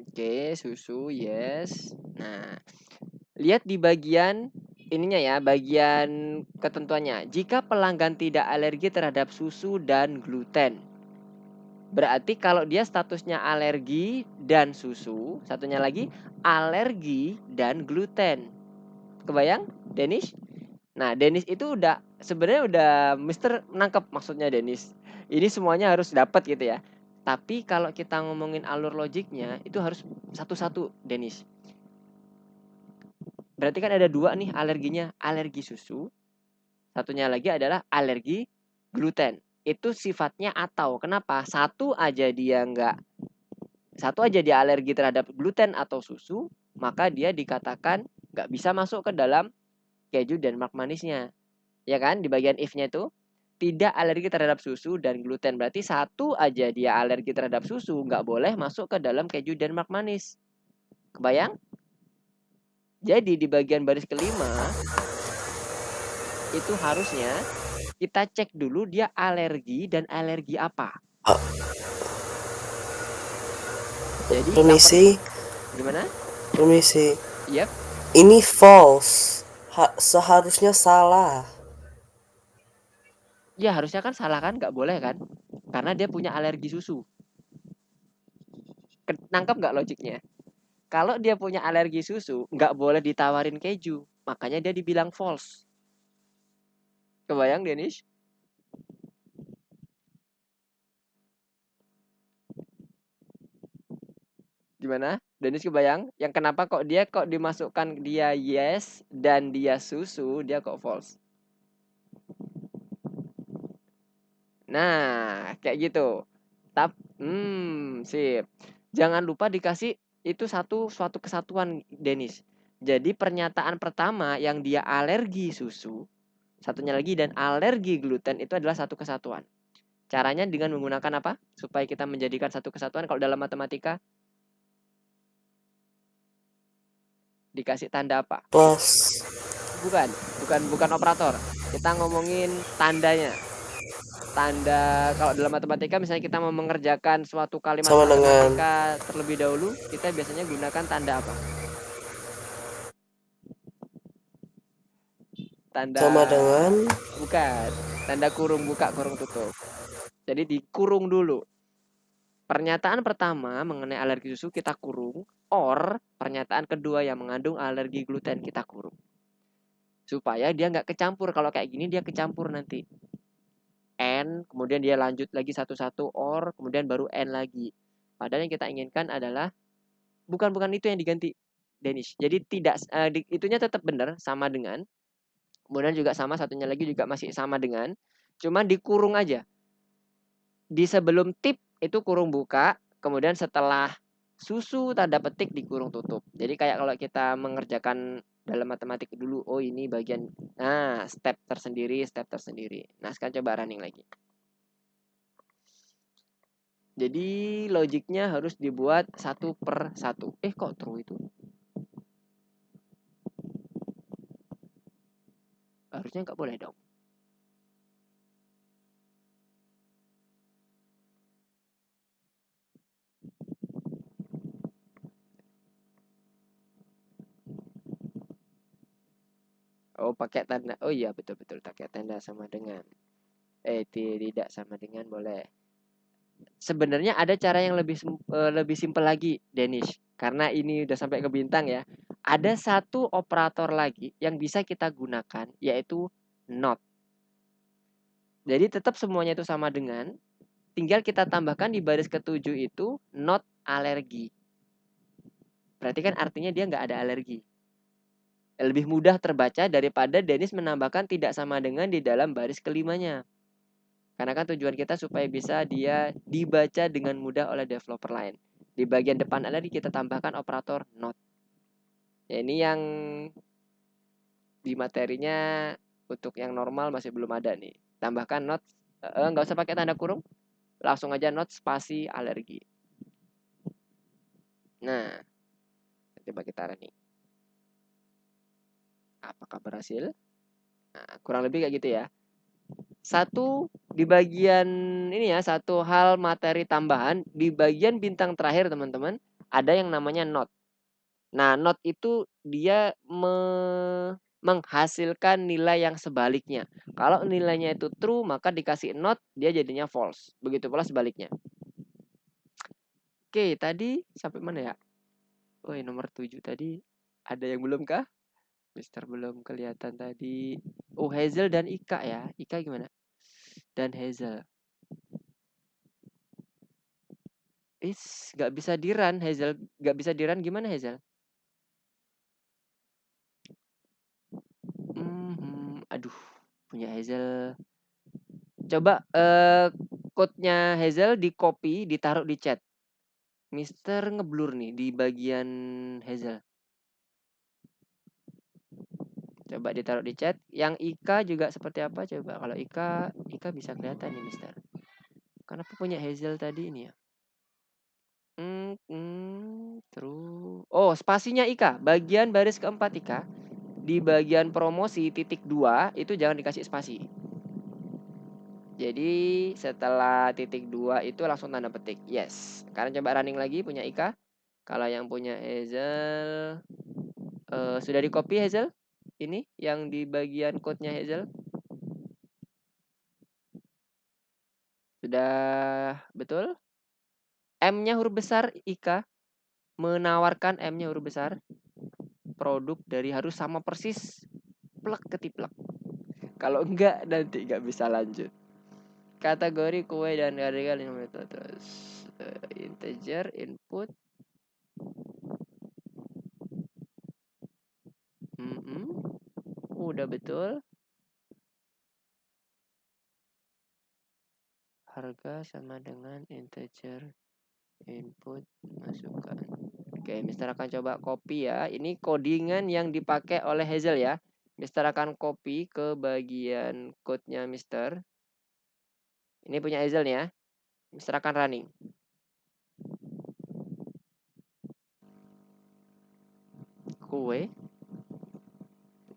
Oke, susu, yes. Nah, lihat di bagian ininya ya, bagian ketentuannya. Jika pelanggan tidak alergi terhadap susu dan gluten. Berarti kalau dia statusnya alergi dan susu, satunya lagi alergi dan gluten. Kebayang, Danish? Nah, Dennis itu sebenarnya udah Mister nangkep maksudnya Dennis. Ini semuanya harus dapat gitu ya. Tapi kalau kita ngomongin alur logiknya itu harus satu-satu, Dennis. Berarti kan ada 2 nih alerginya, alergi susu. Satunya lagi adalah alergi gluten. Itu sifatnya atau. Kenapa? Satu aja dia alergi terhadap gluten atau susu, maka dia dikatakan nggak bisa masuk ke dalam keju Denmark manisnya. Ya kan? Di bagian if-nya itu tidak alergi terhadap susu dan gluten. Berarti satu aja dia alergi terhadap susu, nggak boleh masuk ke dalam keju Denmark manis. Kebayang? Jadi di bagian baris kelima itu harusnya kita cek dulu dia alergi dan alergi apa. Jadi Permisi. Gimana? Permisi. Yep. Ini false. Seharusnya salah. Ya harusnya kan salah kan, nggak boleh kan? Karena dia punya alergi susu. Nangkep nggak logiknya? Kalau dia punya alergi susu, nggak boleh ditawarin keju. Makanya dia dibilang false. Kebayang, Denish? Gimana? Denish kebayang? Yang kenapa kok dimasukkan dia yes dan dia susu, dia kok false? Nah, kayak gitu. Sip. Jangan lupa dikasih itu suatu kesatuan, Denis. Jadi pernyataan pertama yang dia alergi susu, satunya lagi dan alergi gluten itu adalah satu kesatuan. Caranya dengan menggunakan apa? Supaya kita menjadikan satu kesatuan kalau dalam matematika dikasih tanda apa? Plus. Bukan operator. Kita ngomongin tandanya. Tanda kalau dalam matematika misalnya kita mau mengerjakan suatu kalimat Sama matematika terlebih dahulu, kita biasanya gunakan tanda apa? Sama dengan Bukan, tanda kurung buka kurung tutup. Jadi dikurung dulu. Pernyataan pertama mengenai alergi susu kita kurung, or pernyataan kedua yang mengandung alergi gluten kita kurung. Supaya dia nggak kecampur. Kalau kayak gini dia kecampur nanti. N, kemudian dia lanjut lagi satu-satu, or, kemudian baru N lagi. Padahal yang kita inginkan adalah bukan itu yang diganti, Danish. Jadi itunya tetap benar, sama dengan. Kemudian juga sama, satunya lagi juga masih sama dengan. Cuman dikurung aja. Di sebelum tip itu kurung buka, kemudian setelah susu tanda petik dikurung tutup. Jadi kayak kalau kita mengerjakan dalam matematik dulu, oh ini bagian, step tersendiri. Nah sekarang coba running lagi. Jadi logiknya harus dibuat 1/1. Kok true itu? Harusnya nggak boleh dong. Oh pakai tanda. Oh iya betul pakai tanda sama dengan. Tidak sama dengan boleh. Sebenarnya ada cara yang lebih simpel lagi, Danish. Karena ini udah sampai ke bintang ya. Ada satu operator lagi yang bisa kita gunakan, yaitu not. Jadi tetap semuanya itu sama dengan. Tinggal kita tambahkan di baris ketujuh itu not alergi. Berarti kan artinya dia nggak ada alergi. Lebih mudah terbaca daripada Dennis menambahkan tidak sama dengan di dalam baris kelimanya. Karena kan tujuan kita supaya bisa dia dibaca dengan mudah oleh developer lain. Di bagian depan alergi kita tambahkan operator not. Ya, ini yang di materinya untuk yang normal masih belum ada nih. Tambahkan not, nggak usah pakai tanda kurung, langsung aja not spasi alergi. Nah, coba kita running. Apakah berhasil? Nah, kurang lebih kayak gitu ya. Satu di bagian ini ya, satu hal materi tambahan di bagian bintang terakhir teman-teman, ada yang namanya not. Nah, not itu dia menghasilkan nilai yang sebaliknya. Kalau nilainya itu true, maka dikasih not, dia jadinya false. Begitu pula sebaliknya. Oke, tadi sampai mana ya? Nomor 7 tadi ada yang belum kah? Mister belum kelihatan tadi. Oh, Hazel dan Ika ya. Ika gimana? Dan Hazel. Gak bisa di-run Hazel. Gak bisa di-run gimana Hazel? Aduh, punya Hazel. Coba code-nya Hazel di copy, ditaruh di chat. Mister ngeblur nih di bagian Hazel. Coba ditaruh di chat. Yang Ika juga seperti apa? Coba kalau Ika bisa kelihatan nih Mister. Kenapa punya Hazel tadi ini ya? Terus. Oh, spasinya Ika. Bagian baris keempat Ika. Di bagian promosi titik 2 itu jangan dikasih spasi. Jadi setelah titik 2 itu langsung tanda petik. Yes. Sekarang coba running lagi punya Ika. Kalau yang punya Hazel sudah di copy Hazel? Ini yang di bagian code-nya Hazel. Sudah betul? M-nya huruf besar Ika. Menawarkan M-nya huruf besar. Produk dari harus sama persis. Plek ketiplek. Kalau enggak nanti enggak bisa lanjut. Kategori kue dan harga 5 menit terus integer input. Udah betul. Harga sama dengan integer input masukkan. Oke, Mister akan coba copy ya. Ini codingan yang dipakai oleh Hazel ya. Mister akan copy ke bagian code-nya Mister. Ini punya Hazel nih ya. Mister akan running. Kue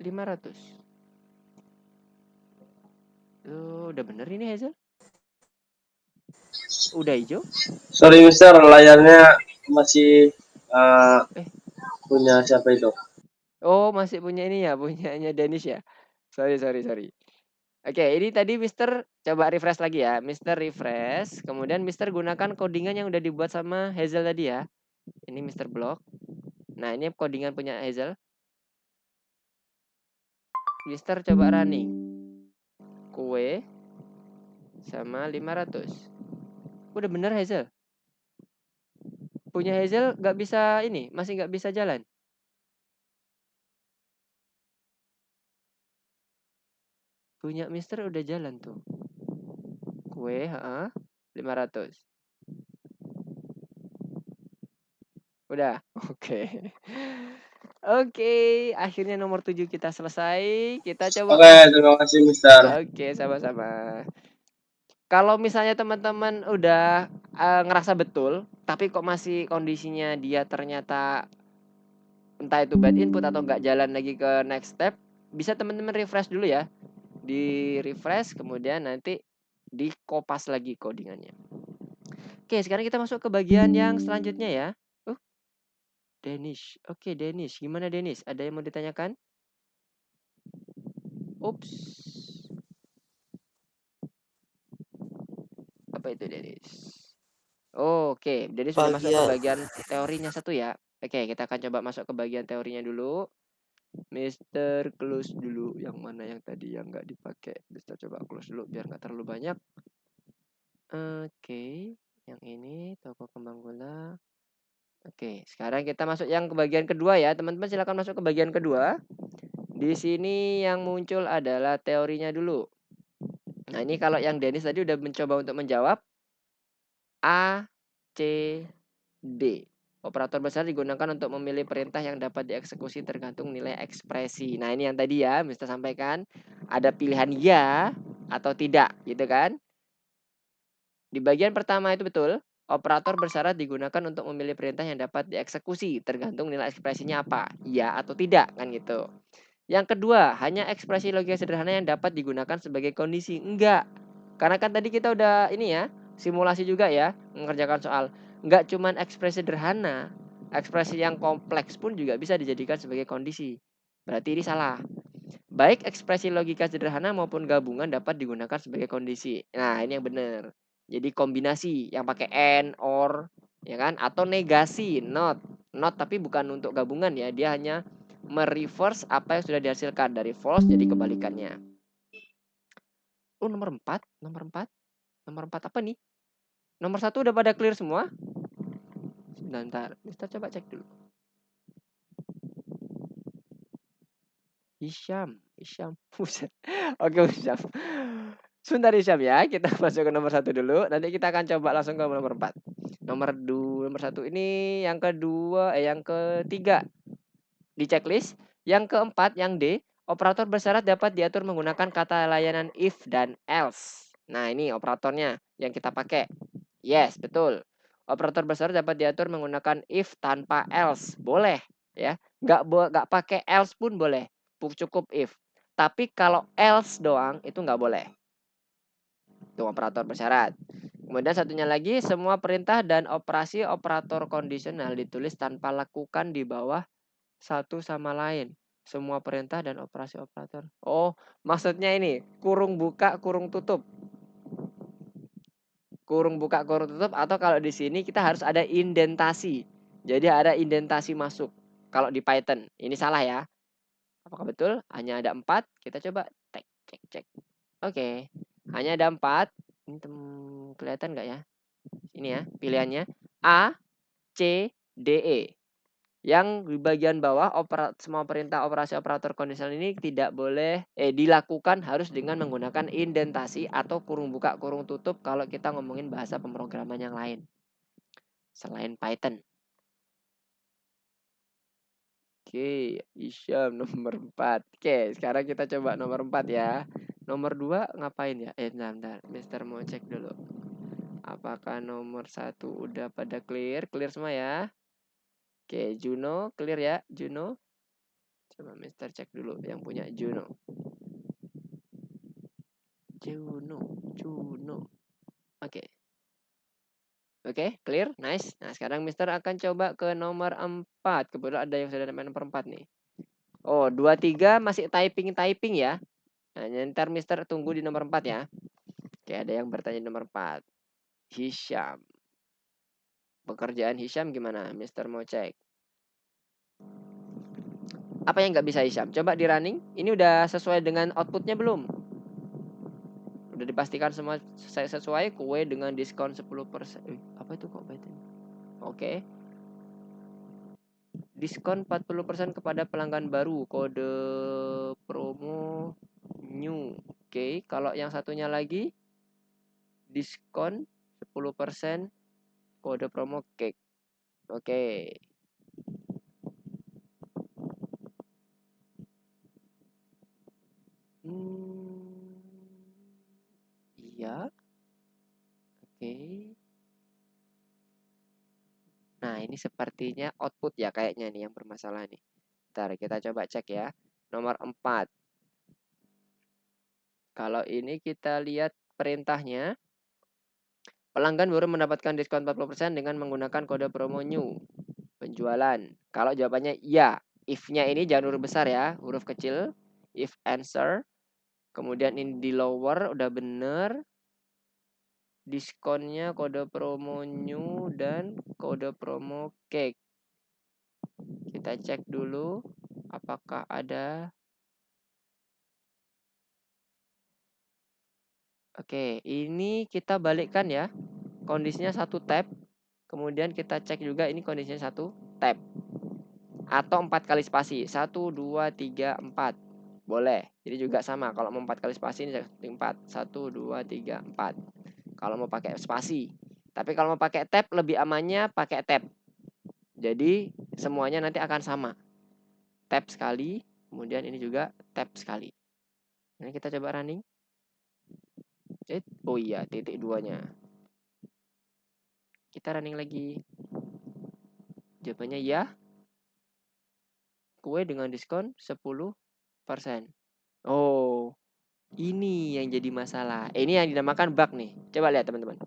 500. Udah bener ini Hazel? Udah hijau? Sorry Mister, layarnya masih punya siapa itu? Oh, masih punya ini ya, punyanya Danish ya. Sorry. Oke, ini tadi Mister coba refresh lagi ya. Mister refresh, kemudian Mister gunakan codingan yang udah dibuat sama Hazel tadi ya. Ini Mister Block. Nah, ini codingan punya Hazel. Mister coba running. Kue sama 500. Udah bener Hazel. Punya Hazel nggak bisa ini, masih nggak bisa jalan. Punya Mister udah jalan tuh. Kue, 500. Udah, oke. Oke, akhirnya nomor 7 kita selesai. Kita coba Oke, terima kasih Mister. Oke, sama-sama. Kalau misalnya teman-teman udah ngerasa betul, tapi kok masih kondisinya dia ternyata entah itu bad input atau nggak jalan lagi ke next step, bisa teman-teman refresh dulu ya. Di refresh, kemudian nanti dikopas lagi codingannya. Oke, sekarang kita masuk ke bagian yang selanjutnya ya. Danish. Oke, Danish. Gimana Danish? Ada yang mau ditanyakan? Ups. Apa itu Danish? Oke, Danish sudah masuk ke bagian teorinya satu ya. Oke, kita akan coba masuk ke bagian teorinya dulu. Mister close dulu. Yang mana yang tadi yang nggak dipakai? Mister coba close dulu biar nggak terlalu banyak. Oke, yang ini toko kembang gula. Oke, sekarang kita masuk yang ke bagian kedua ya. Teman-teman silakan masuk ke bagian kedua. Di sini yang muncul adalah teorinya dulu. Nah, ini kalau yang Dennis tadi udah mencoba untuk menjawab A, C, D. Operator besar digunakan untuk memilih perintah yang dapat dieksekusi tergantung nilai ekspresi. Nah, ini yang tadi ya, Mister sampaikan. Ada pilihan ya atau tidak, gitu kan? Di bagian pertama itu betul. Operator bersyarat digunakan untuk memilih perintah yang dapat dieksekusi tergantung nilai ekspresinya apa, ya atau tidak, kan gitu. Yang kedua, hanya ekspresi logika sederhana yang dapat digunakan sebagai kondisi. Enggak. Karena kan tadi kita udah ini ya, simulasi juga ya, mengerjakan soal. Enggak cuman ekspresi sederhana, ekspresi yang kompleks pun juga bisa dijadikan sebagai kondisi. Berarti ini salah. Baik ekspresi logika sederhana maupun gabungan dapat digunakan sebagai kondisi. Nah, ini yang benar. Jadi kombinasi yang pakai and, or, ya kan? Atau negasi, not tapi bukan untuk gabungan ya. Dia hanya mereverse apa yang sudah dihasilkan dari false jadi kebalikannya. Nomor 4 apa nih? Nomor 1 udah pada clear semua? Sebentar, Mister coba cek dulu. Hisham. Buset. Oke, Hisham. Sebentar Hisham ya, kita masuk ke nomor 1 dulu. Nanti kita akan coba langsung ke nomor 4. Nomor 1 ini, yang kedua, yang ketiga di checklist. Yang keempat, yang D, operator bersyarat dapat diatur menggunakan kata layanan if dan else. Nah, ini operatornya yang kita pakai. Yes, betul. Operator bersyarat dapat diatur menggunakan if tanpa else. Boleh, ya. Nggak pakai else pun boleh. Cukup if. Tapi kalau else doang itu nggak boleh. Itu operator bersyarat. Kemudian satunya lagi, semua perintah dan operasi operator kondisional ditulis tanpa lakukan di bawah satu sama lain. Semua perintah dan operasi operator. Oh, maksudnya ini kurung buka, kurung tutup. Kurung buka, kurung tutup, atau kalau di sini kita harus ada indentasi. Jadi ada indentasi masuk. Kalau di Python, ini salah ya. Apakah betul? Hanya ada 4. Kita coba cek. Oke. Hanya ada 4. Ini kelihatan nggak ya? Ini ya pilihannya A, C, D, E. Yang di bagian bawah semua perintah operasi operator kondisional ini tidak boleh dilakukan harus dengan menggunakan indentasi atau kurung buka kurung tutup kalau kita ngomongin bahasa pemrograman yang lain selain Python. Oke, Hisham nomor 4. Oke, sekarang kita coba nomor 4 ya. Nomor 2 ngapain ya? Bentar, Mister mau cek dulu. Apakah nomor 1 udah pada clear? Clear semua ya. Oke, Juno clear ya, Juno. Coba Mister cek dulu yang punya Juno. Oke, clear, nice. Nah, sekarang Mister akan coba ke nomor 4. Kebetulan ada yang sudah main nomor 4 nih. Oh, 2, 3 masih typing ya. Nah, ntar Mister tunggu di nomor 4 ya. Oke, ada yang bertanya di nomor 4. Hisham. Pekerjaan Hisham gimana? Mister mau cek. Apa yang nggak bisa Hisham? Coba di running. Ini udah sesuai dengan outputnya belum? Udah dipastikan semua sesuai. Kue dengan diskon 10%. Apa itu kok Python? Oke. Diskon 40% kepada pelanggan baru. Kode promo new. Oke. Kalau yang satunya lagi diskon 10% kode promo cake. Oke. Iya. Oke. Nah, ini sepertinya output ya kayaknya nih yang bermasalah nih. Ntar kita coba cek ya. Nomor 4. Kalau ini kita lihat perintahnya. Pelanggan baru mendapatkan diskon 40% dengan menggunakan kode promo new. Penjualan. Kalau jawabannya iya. If-nya ini jangan huruf besar ya. Huruf kecil. If answer. Kemudian ini di lower udah bener. Diskonnya kode promo new dan kode promo cake. Kita cek dulu apakah ada. Oke, ini kita balikkan ya. Kondisinya 1 tab. Kemudian kita cek juga ini kondisinya 1 tab. Atau 4 kali spasi. 1, 2, 3, 4. Boleh. Jadi juga sama. Kalau mau 4 kali spasi ini 4. 1, 2, 3, 4. Kalau mau pakai spasi. Tapi kalau mau pakai tab lebih amannya pakai tab. Jadi semuanya nanti akan sama. Tab sekali. Kemudian ini juga tab sekali. Ini kita coba running. Oh iya, titik 2-nya. Kita running lagi. Jawabannya ya. Kue dengan diskon 10%. Oh, ini yang jadi masalah. Ini yang dinamakan bug nih. Coba lihat teman-teman.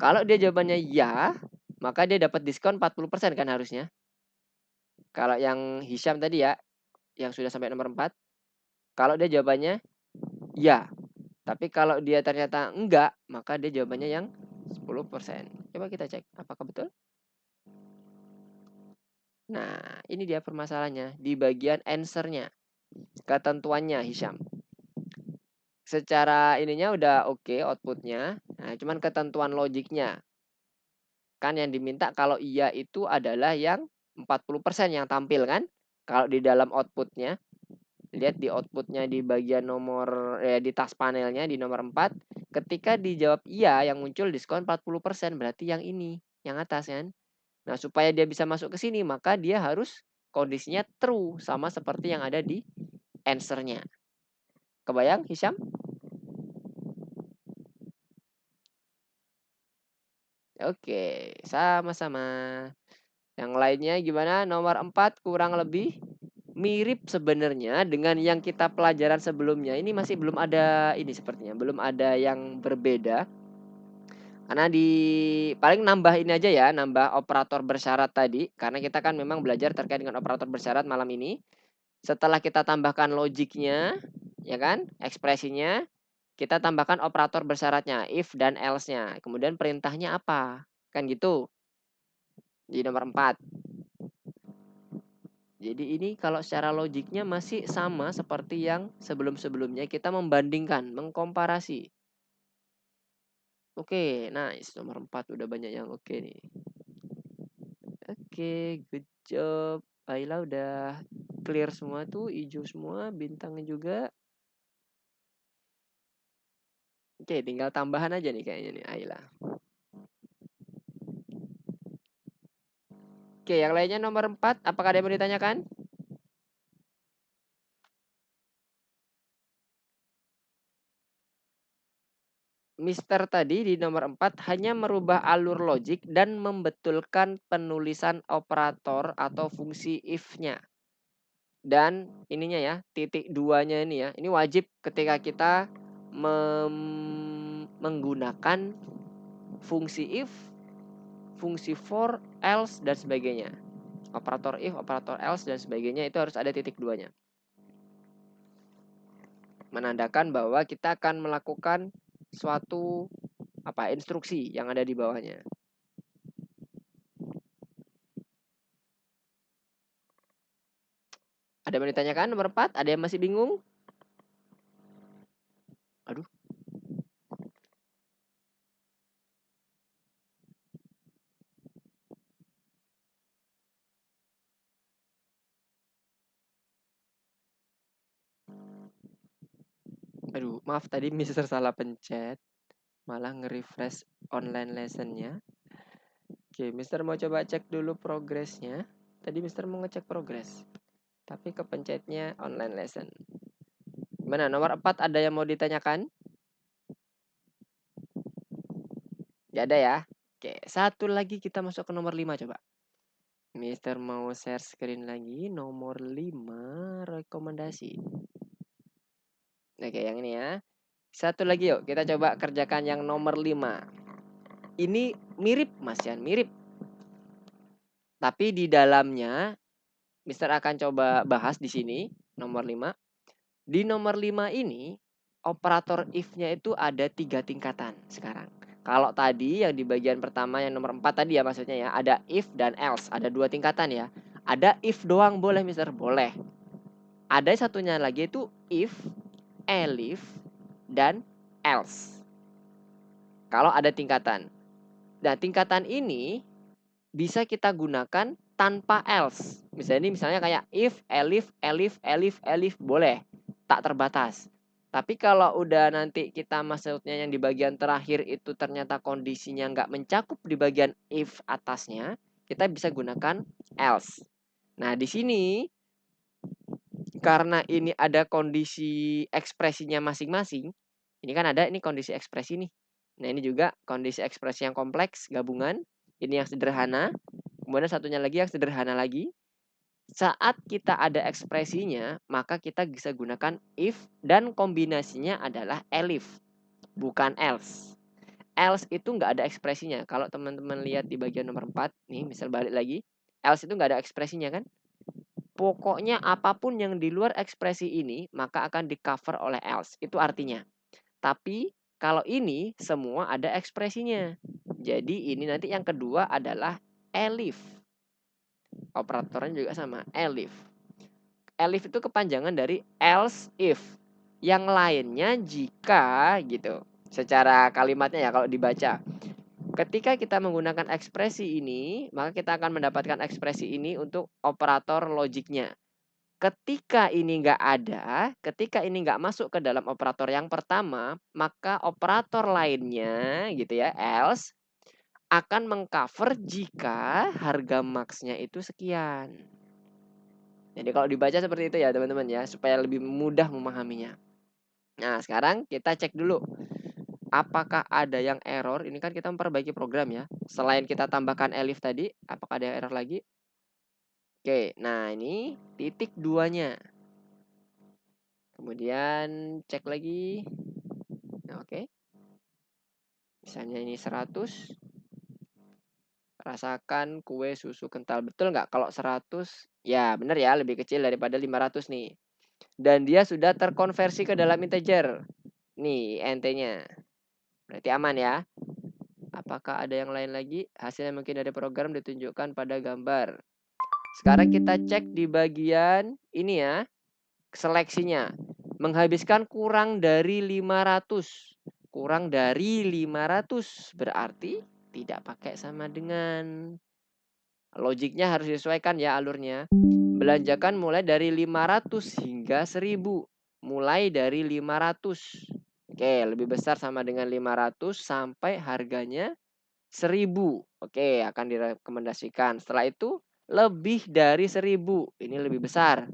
Kalau dia jawabannya ya, maka dia dapat diskon 40% kan harusnya. Kalau yang Hisham tadi ya, yang sudah sampai nomor 4. Kalau dia jawabannya ya. Tapi kalau dia ternyata enggak, maka dia jawabannya yang 10%. Coba kita cek apakah betul. Nah, ini dia permasalahannya di bagian answer-nya, ketentuannya Hisham. Secara ininya udah oke outputnya, nah cuman ketentuan logiknya. Kan yang diminta kalau iya itu adalah yang 40% yang tampil kan? Kalau di dalam outputnya, lihat di outputnya di bagian nomor di task panelnya di nomor 4, ketika dijawab iya yang muncul diskon 40%, berarti yang ini, yang atas kan. Nah, supaya dia bisa masuk ke sini maka dia harus kondisinya true sama seperti yang ada di answer-nya. Kebayang Hisham? Oke, sama-sama. Yang lainnya gimana? Nomor 4 kurang lebih mirip sebenarnya dengan yang kita pelajaran sebelumnya. Ini masih belum ada ini sepertinya, belum ada yang berbeda. Karena di paling nambah ini aja ya, nambah operator bersyarat tadi. Karena kita kan memang belajar terkait dengan operator bersyarat malam ini. Setelah kita tambahkan logiknya, ya kan, ekspresinya, kita tambahkan operator bersyaratnya, if dan else-nya. Kemudian perintahnya apa? Kan gitu. Di nomor 4. Jadi ini kalau secara logiknya masih sama seperti yang sebelum-sebelumnya, kita membandingkan, mengkomparasi. Oke, nice. Nomor 4 udah banyak yang oke nih. Oke, good job. Ayla udah clear semua tuh, hijau semua, bintangnya juga. Oke, tinggal tambahan aja nih kayaknya nih Ayla. Oke, yang lainnya nomor 4, apakah ada yang mau ditanyakan? Mister tadi di nomor 4 hanya merubah alur logik dan membetulkan penulisan operator atau fungsi if-nya. Dan ininya ya, titik 2-nya ini ya. Ini wajib ketika kita menggunakan fungsi if, fungsi for, else, dan sebagainya. Operator if, operator else, dan sebagainya itu harus ada titik 2-nya. Menandakan bahwa kita akan melakukan suatu instruksi yang ada di bawahnya. Ada yang ditanyakan nomor 4? Ada yang masih bingung? Aduh. Aduh, maaf tadi Mister salah pencet. Malah nge-refresh online lesson-nya. Oke, Mister mau coba cek dulu progresnya. Tadi Mister mau ngecek progres, tapi kepencetnya online lesson. Gimana? Nomor 4 ada yang mau ditanyakan? Gak ada ya? Oke, satu lagi kita masuk ke nomor 5 coba. Mister mau share screen lagi. Nomor 5 rekomendasi. Oke, yang ini ya. Satu lagi yuk, kita coba kerjakan yang nomor 5. Ini mirip Mas Yan, mirip. Tapi di dalamnya Mister akan coba bahas di sini nomor 5. Di nomor 5 ini operator if-nya itu ada 3 tingkatan sekarang. Kalau tadi yang di bagian pertama yang nomor 4 tadi ya maksudnya ya, ada if dan else, ada 2 tingkatan ya. Ada if doang boleh Mister, boleh. Ada satunya lagi itu if, elif, dan else. Kalau ada tingkatan. Nah, tingkatan ini bisa kita gunakan tanpa else. Misalnya kayak if, elif, elif, elif, elif boleh, tak terbatas. Tapi kalau udah nanti kita maksudnya yang di bagian terakhir itu ternyata kondisinya nggak mencakup di bagian if atasnya, kita bisa gunakan else. Nah, di sini karena ini ada kondisi ekspresinya masing-masing, ini kan ada ini kondisi ekspresi nih. Nah, ini juga kondisi ekspresi yang kompleks, gabungan. Ini yang sederhana. Kemudian satunya lagi yang sederhana lagi. Saat kita ada ekspresinya, maka kita bisa gunakan if dan kombinasinya adalah elif, bukan else. Else itu nggak ada ekspresinya. Kalau teman-teman lihat di bagian nomor 4, nih misal balik lagi, else itu nggak ada ekspresinya kan? Pokoknya apapun yang di luar ekspresi ini, maka akan di cover oleh else. Itu artinya. Tapi kalau ini semua ada ekspresinya. Jadi ini nanti yang kedua adalah elif. Operatornya juga sama, elif. Elif itu kepanjangan dari else if. Yang lainnya jika gitu. Secara kalimatnya ya kalau dibaca. Ketika kita menggunakan ekspresi ini, maka kita akan mendapatkan ekspresi ini untuk operator logiknya. Ketika ini nggak ada, ketika ini nggak masuk ke dalam operator yang pertama, maka operator lainnya gitu ya, else, akan mengcover jika harga max-nya itu sekian. Jadi kalau dibaca seperti itu ya teman-teman ya, supaya lebih mudah memahaminya. Nah sekarang kita cek dulu. Apakah ada yang error? Ini kan kita memperbaiki program ya. Selain kita tambahkan elif tadi, apakah ada yang error lagi? Oke, nah ini titik 2-nya. Kemudian cek lagi. Nah, oke. Misalnya ini 100. Rasakan kue susu kental. Betul nggak? Kalau 100, ya benar ya, lebih kecil daripada 500 nih. Dan dia sudah terkonversi ke dalam integer. Nih, int-nya. Berarti aman ya. Apakah ada yang lain lagi? Hasilnya mungkin dari program ditunjukkan pada gambar. Sekarang kita cek di bagian ini ya. Seleksinya. Menghabiskan kurang dari 500. Kurang dari 500 berarti tidak pakai sama dengan. Logiknya harus disesuaikan ya alurnya. Belanjakan mulai dari 500 hingga 1000. Mulai dari 500. Oke, lebih besar sama dengan 500 sampai harganya 1000. Oke, akan direkomendasikan. Setelah itu lebih dari 1000. Ini lebih besar.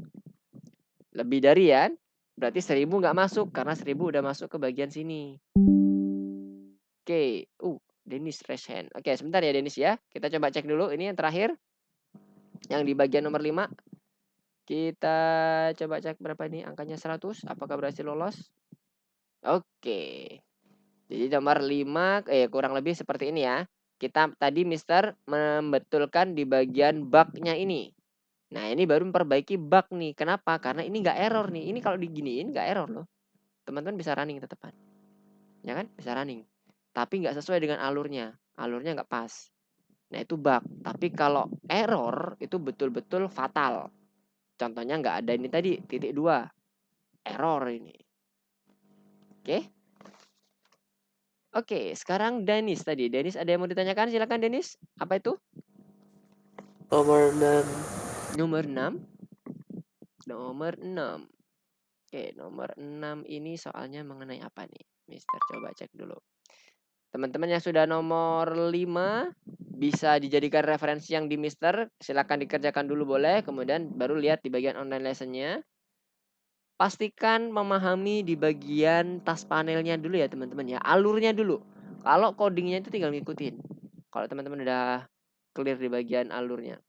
Lebih dari ya. Berarti 1000 nggak masuk karena 1000 udah masuk ke bagian sini. Oke. Denis raise hand. Oke, sebentar ya Denis ya. Kita coba cek dulu. Ini yang terakhir. Yang di bagian nomor 5. Kita coba cek berapa ini angkanya 100. Apakah berhasil lolos? Oke. Jadi nomor 5 kurang lebih seperti ini ya. Kita tadi Mister membetulkan di bagian bug-nya ini. Nah ini baru memperbaiki bug nih. Kenapa? Karena ini nggak error nih. Ini kalau diginiin nggak error loh. Teman-teman bisa running tetepan. Ya kan? Bisa running. Tapi nggak sesuai dengan alurnya. Alurnya nggak pas. Nah itu bug. Tapi kalau error itu betul-betul fatal. Contohnya nggak ada ini tadi. Titik 2. Error ini. Oke. Oke, sekarang Denis tadi. Denis ada yang mau ditanyakan? Silakan Denis. Apa itu? Nomor 6. Nomor 6. Nomor 6. Oke, nomor 6 ini soalnya mengenai apa nih? Mister coba cek dulu. Teman-teman yang sudah nomor 5 bisa dijadikan referensi yang di Mister. Silakan dikerjakan dulu boleh. Kemudian baru lihat di bagian online lessonnya. Pastikan memahami di bagian tas panelnya dulu ya teman-teman ya. Alurnya dulu. Kalau codingnya itu tinggal ngikutin. Kalau teman-teman udah clear di bagian alurnya.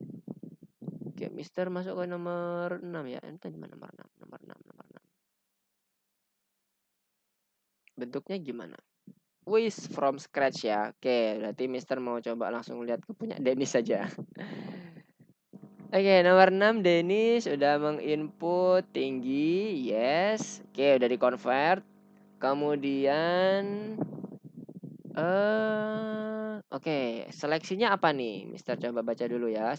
Oke, Mister masuk ke nomor 6 ya. Itu gimana nomor 6? Nomor 6, nomor 6. Bentuknya gimana? Wis from scratch ya. Oke, berarti Mister mau coba langsung lihat ke punya Denis saja. Oke, nomor 6 Denis udah menginput tinggi. Yes. Oke, udah di-convert. Kemudian oke, seleksinya apa nih? Mister coba baca dulu ya.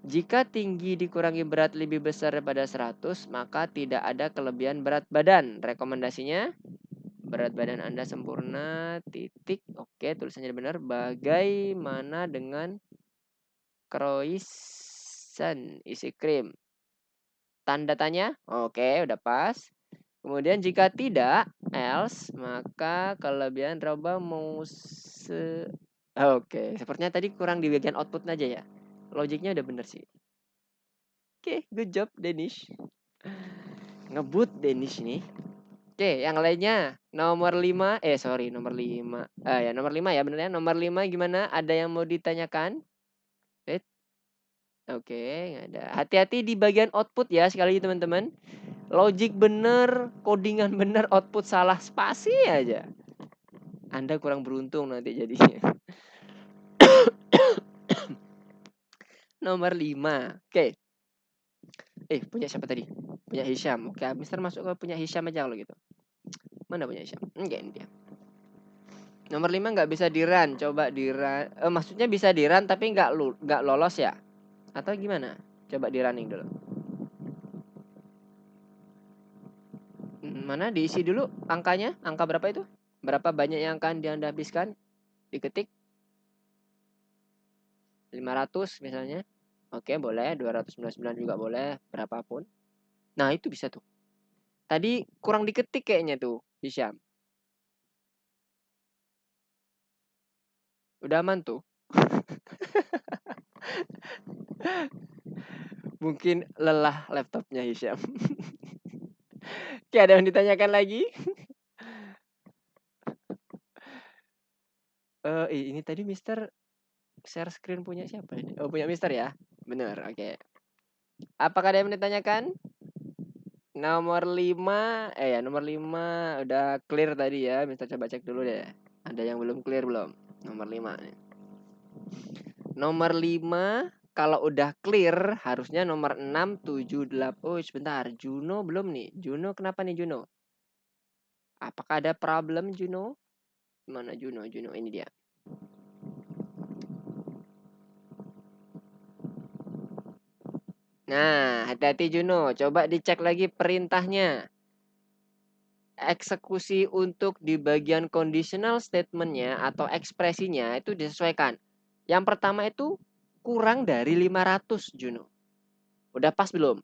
Jika tinggi dikurangi berat lebih besar daripada 100, maka tidak ada kelebihan berat badan. Rekomendasinya berat badan Anda sempurna, titik. Oke, tulisannya benar. Bagaimana dengan croissant isi krim? Tanda tanya. Oke, udah pas. Kemudian jika tidak, else, maka kelebihan roba mouse. Oke, sepertinya tadi kurang di bagian output aja ya. Logiknya udah bener sih. Oke, good job Denis. Ngebut Denis nih. Oke, yang lainnya. Nomor 5, nomor 5. Ya nomor 5 ya bener ya. Nomor 5 gimana? Ada yang mau ditanyakan? Oke, nggak ada. Hati-hati di bagian output ya sekali lagi teman-teman. Logic bener, codingan bener, output salah spasi aja. Anda kurang beruntung nanti jadinya. Nomor 5. Oke. Punya siapa tadi? Punya Hisham. Oke, Mister masuk ke punya Hisham aja kalau gitu. Mana punya Hisham? Enggak, ini dia. Nomor 5 nggak bisa di-run. Coba di-run. Maksudnya bisa di-run tapi nggak lolos ya. Atau gimana? Coba di running dulu. Mana diisi dulu angkanya? Angka berapa itu? Berapa banyak yang akan Anda habiskan? Diketik 500 misalnya. Oke, boleh. 299 juga boleh. Berapapun. Nah, itu bisa tuh. Tadi kurang diketik kayaknya tuh, Hisham. Udah aman tuh. Mungkin lelah laptopnya Hisham. Oke, ada yang ditanyakan lagi? Ini tadi Mister share screen punya siapa ini? Oh, punya Mister ya? Bener, oke. Apakah ada yang ditanyakan? Nomor 5, nomor 5 udah clear tadi ya. Mister coba cek dulu deh. Ada yang belum clear belum? Nomor 5 nih. Nomor 5 kalau udah clear harusnya nomor 6, 7, 8. Oh, sebentar. Juno belum nih. Juno kenapa nih Juno? Apakah ada problem Juno? Mana Juno? Juno ini dia. Nah, hati-hati Juno. Coba dicek lagi perintahnya. Eksekusi untuk di bagian conditional statement-nya atau ekspresinya itu disesuaikan. Yang pertama itu kurang dari 500 Juno. Udah pas belum?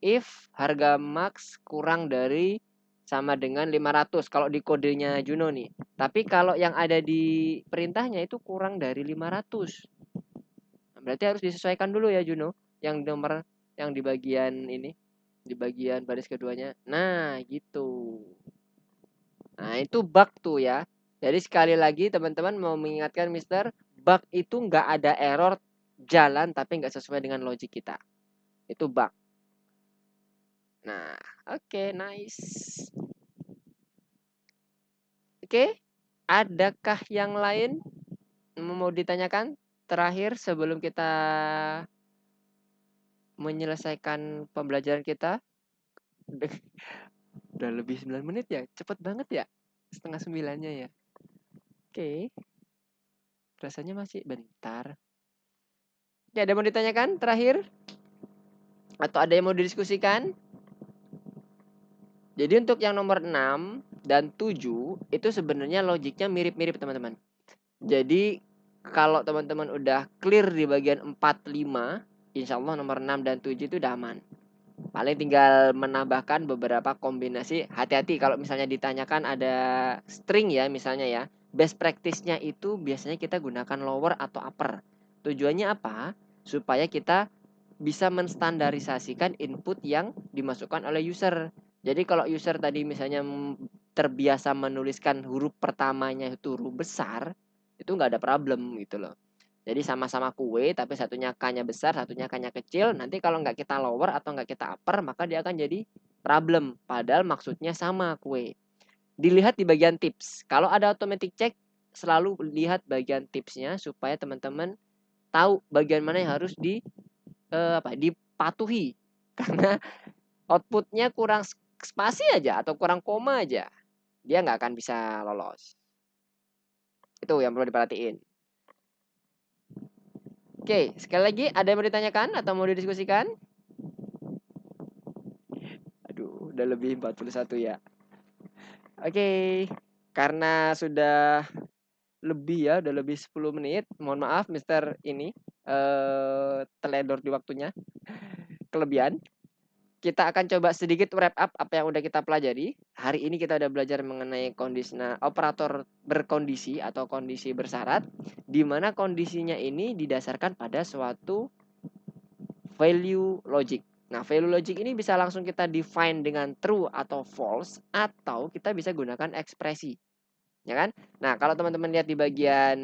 If harga max kurang dari sama dengan 500 kalau di kodenya Juno nih. Tapi kalau yang ada di perintahnya itu kurang dari 500. Berarti harus disesuaikan dulu ya Juno. Yang nomor yang di bagian ini. Di bagian baris keduanya. Nah, gitu. Nah, itu bug tuh ya. Jadi sekali lagi teman-teman mau mengingatkan Mister, bug itu nggak ada error jalan tapi nggak sesuai dengan logik kita. Itu bug. Nah, oke, nice. Oke, adakah yang lain mau ditanyakan terakhir sebelum kita menyelesaikan pembelajaran kita? Udah lebih 9 menit ya, cepet banget ya, setengah 9-nya ya. Oke, rasanya masih bentar. Oke, ada yang mau ditanyakan terakhir? Atau ada yang mau didiskusikan? Jadi untuk yang nomor 6 dan 7 itu sebenarnya logiknya mirip-mirip teman-teman. Jadi kalau teman-teman udah clear di bagian 4, 5, insya Allah nomor 6 dan 7 itu udah aman. Paling tinggal menambahkan beberapa kombinasi. Hati-hati kalau misalnya ditanyakan ada string ya misalnya ya. Best practice-nya itu biasanya kita gunakan lower atau upper. Tujuannya apa? Supaya kita bisa menstandarisasikan input yang dimasukkan oleh user. Jadi kalau user tadi misalnya terbiasa menuliskan huruf pertamanya itu huruf besar, itu nggak ada problem gitu loh. Jadi sama-sama kue, tapi satunya K-nya besar, satunya K-nya kecil. Nanti kalau nggak kita lower atau nggak kita upper, maka dia akan jadi problem. Padahal maksudnya sama kue. Dilihat di bagian tips. Kalau ada automatic check, selalu lihat bagian tipsnya supaya teman-teman tahu bagian mana yang harus dipatuhi. Karena outputnya kurang spasi aja atau kurang koma aja, dia nggak akan bisa lolos. Itu yang perlu diperhatiin. Oke, sekali lagi ada yang mau ditanyakan atau mau didiskusikan? Aduh, udah lebih 41 ya. Oke, karena sudah lebih ya, udah lebih 10 menit. Mohon maaf Mister ini teledor di waktunya. Kelebihan. Kita akan coba sedikit wrap up apa yang udah kita pelajari. Hari ini kita udah belajar mengenai operator berkondisi atau kondisi bersyarat, di mana kondisinya ini didasarkan pada suatu value logic. Nah, value logic ini bisa langsung kita define dengan true atau false, atau kita bisa gunakan ekspresi. Ya kan? Nah, kalau teman-teman lihat di bagian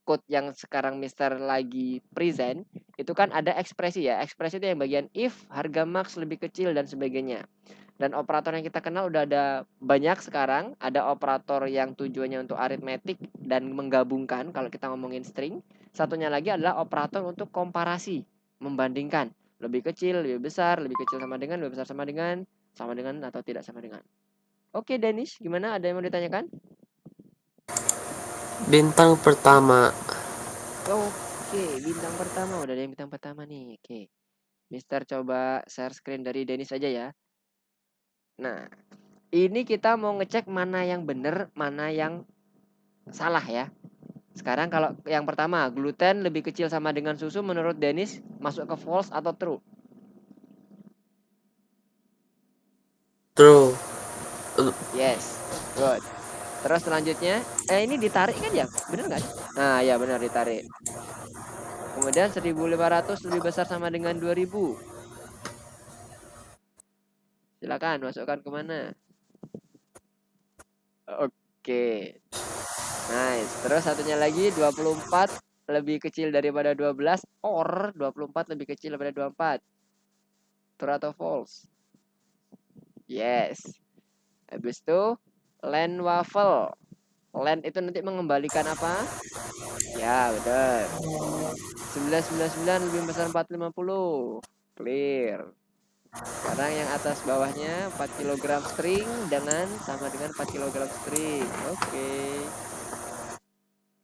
code yang sekarang Mister lagi present, itu kan ada ekspresi ya. Ekspresi itu yang bagian if, harga max lebih kecil dan sebagainya. Dan operator yang kita kenal udah ada banyak sekarang. Ada operator yang tujuannya untuk aritmetik dan menggabungkan kalau kita ngomongin string. Satunya lagi adalah operator untuk komparasi, membandingkan. Lebih kecil, lebih besar, lebih kecil sama dengan, lebih besar sama dengan atau tidak sama dengan. Oke, Danish, gimana? Ada yang mau ditanyakan? Bintang pertama. Oh, Oke, bintang pertama. Udah ada yang bintang pertama nih. Oke. Mister coba share screen dari Dennis aja ya. Nah, ini kita mau ngecek mana yang benar, mana yang salah ya. Sekarang kalau yang pertama, gluten lebih kecil sama dengan susu menurut Dennis masuk ke false atau true? True. Yes, good. Terus selanjutnya, ini ditarik kan ya? Bener nggak sih? Nah, ya benar ditarik. Kemudian 1500 lebih besar sama dengan 2000. Silakan masukkan kemana? Oke. Nice. Terus satunya lagi 24 lebih kecil daripada 12 or 24 lebih kecil daripada 24. True atau false? Yes. Habis itu land waffle. Land itu nanti mengembalikan apa? Ya, benar. 999 lebih besar 450. Clear. Sekarang yang atas bawahnya 4 kg string dengan sama dengan 4 kg string. Oke.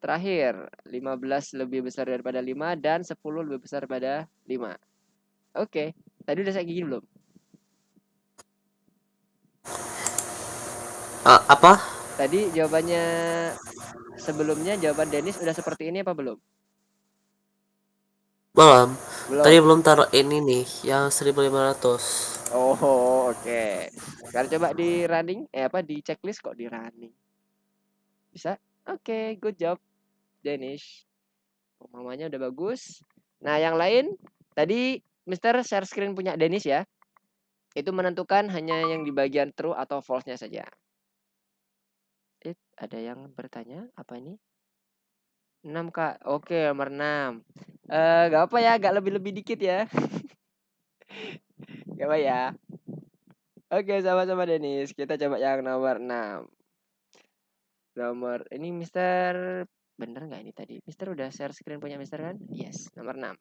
Terakhir, 15 lebih besar daripada 5 dan 10 lebih besar daripada 5. Oke. Tadi udah saya gigi belum? Apa? Tadi jawabannya sebelumnya jawaban Dennis udah seperti ini apa belum? Belum. Tadi Belum. belum taruh ini nih, yang 1500. Oh, oke. Sekarang coba di running, di checklist kok di running. Bisa? Oke, good job, Dennis. Pemahamannya udah bagus. Nah, yang lain tadi Mister share screen punya Dennis ya. Itu menentukan hanya yang di bagian true atau false-nya saja. Ada yang bertanya apa ini? 6 Kak. Oke, nomor 6. Gak apa ya, agak lebih-lebih dikit ya. Gak apa ya. Oke, sama-sama Dennis. Kita coba yang nomor 6. Nomor ini Mister bener nggak ini tadi? Mister udah share screen punya Mister kan? Yes, nomor 6.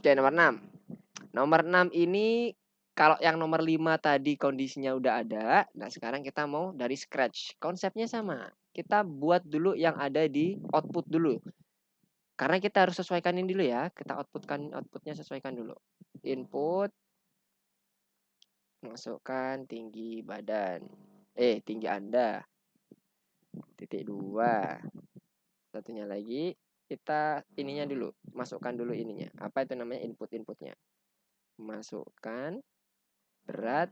Oke, nomor 6. Nomor 6 ini kalau yang nomor 5 tadi kondisinya udah ada. Nah, sekarang kita mau dari scratch. Konsepnya sama. Kita buat dulu yang ada di output dulu. Karena kita harus sesuaikan ini dulu ya. Kita outputnya sesuaikan dulu. Input masukkan tinggi badan. Tinggi Anda. Titik 2. Satunya lagi kita ininya dulu. Masukkan dulu ininya. Apa itu namanya inputnya. Masukkan berat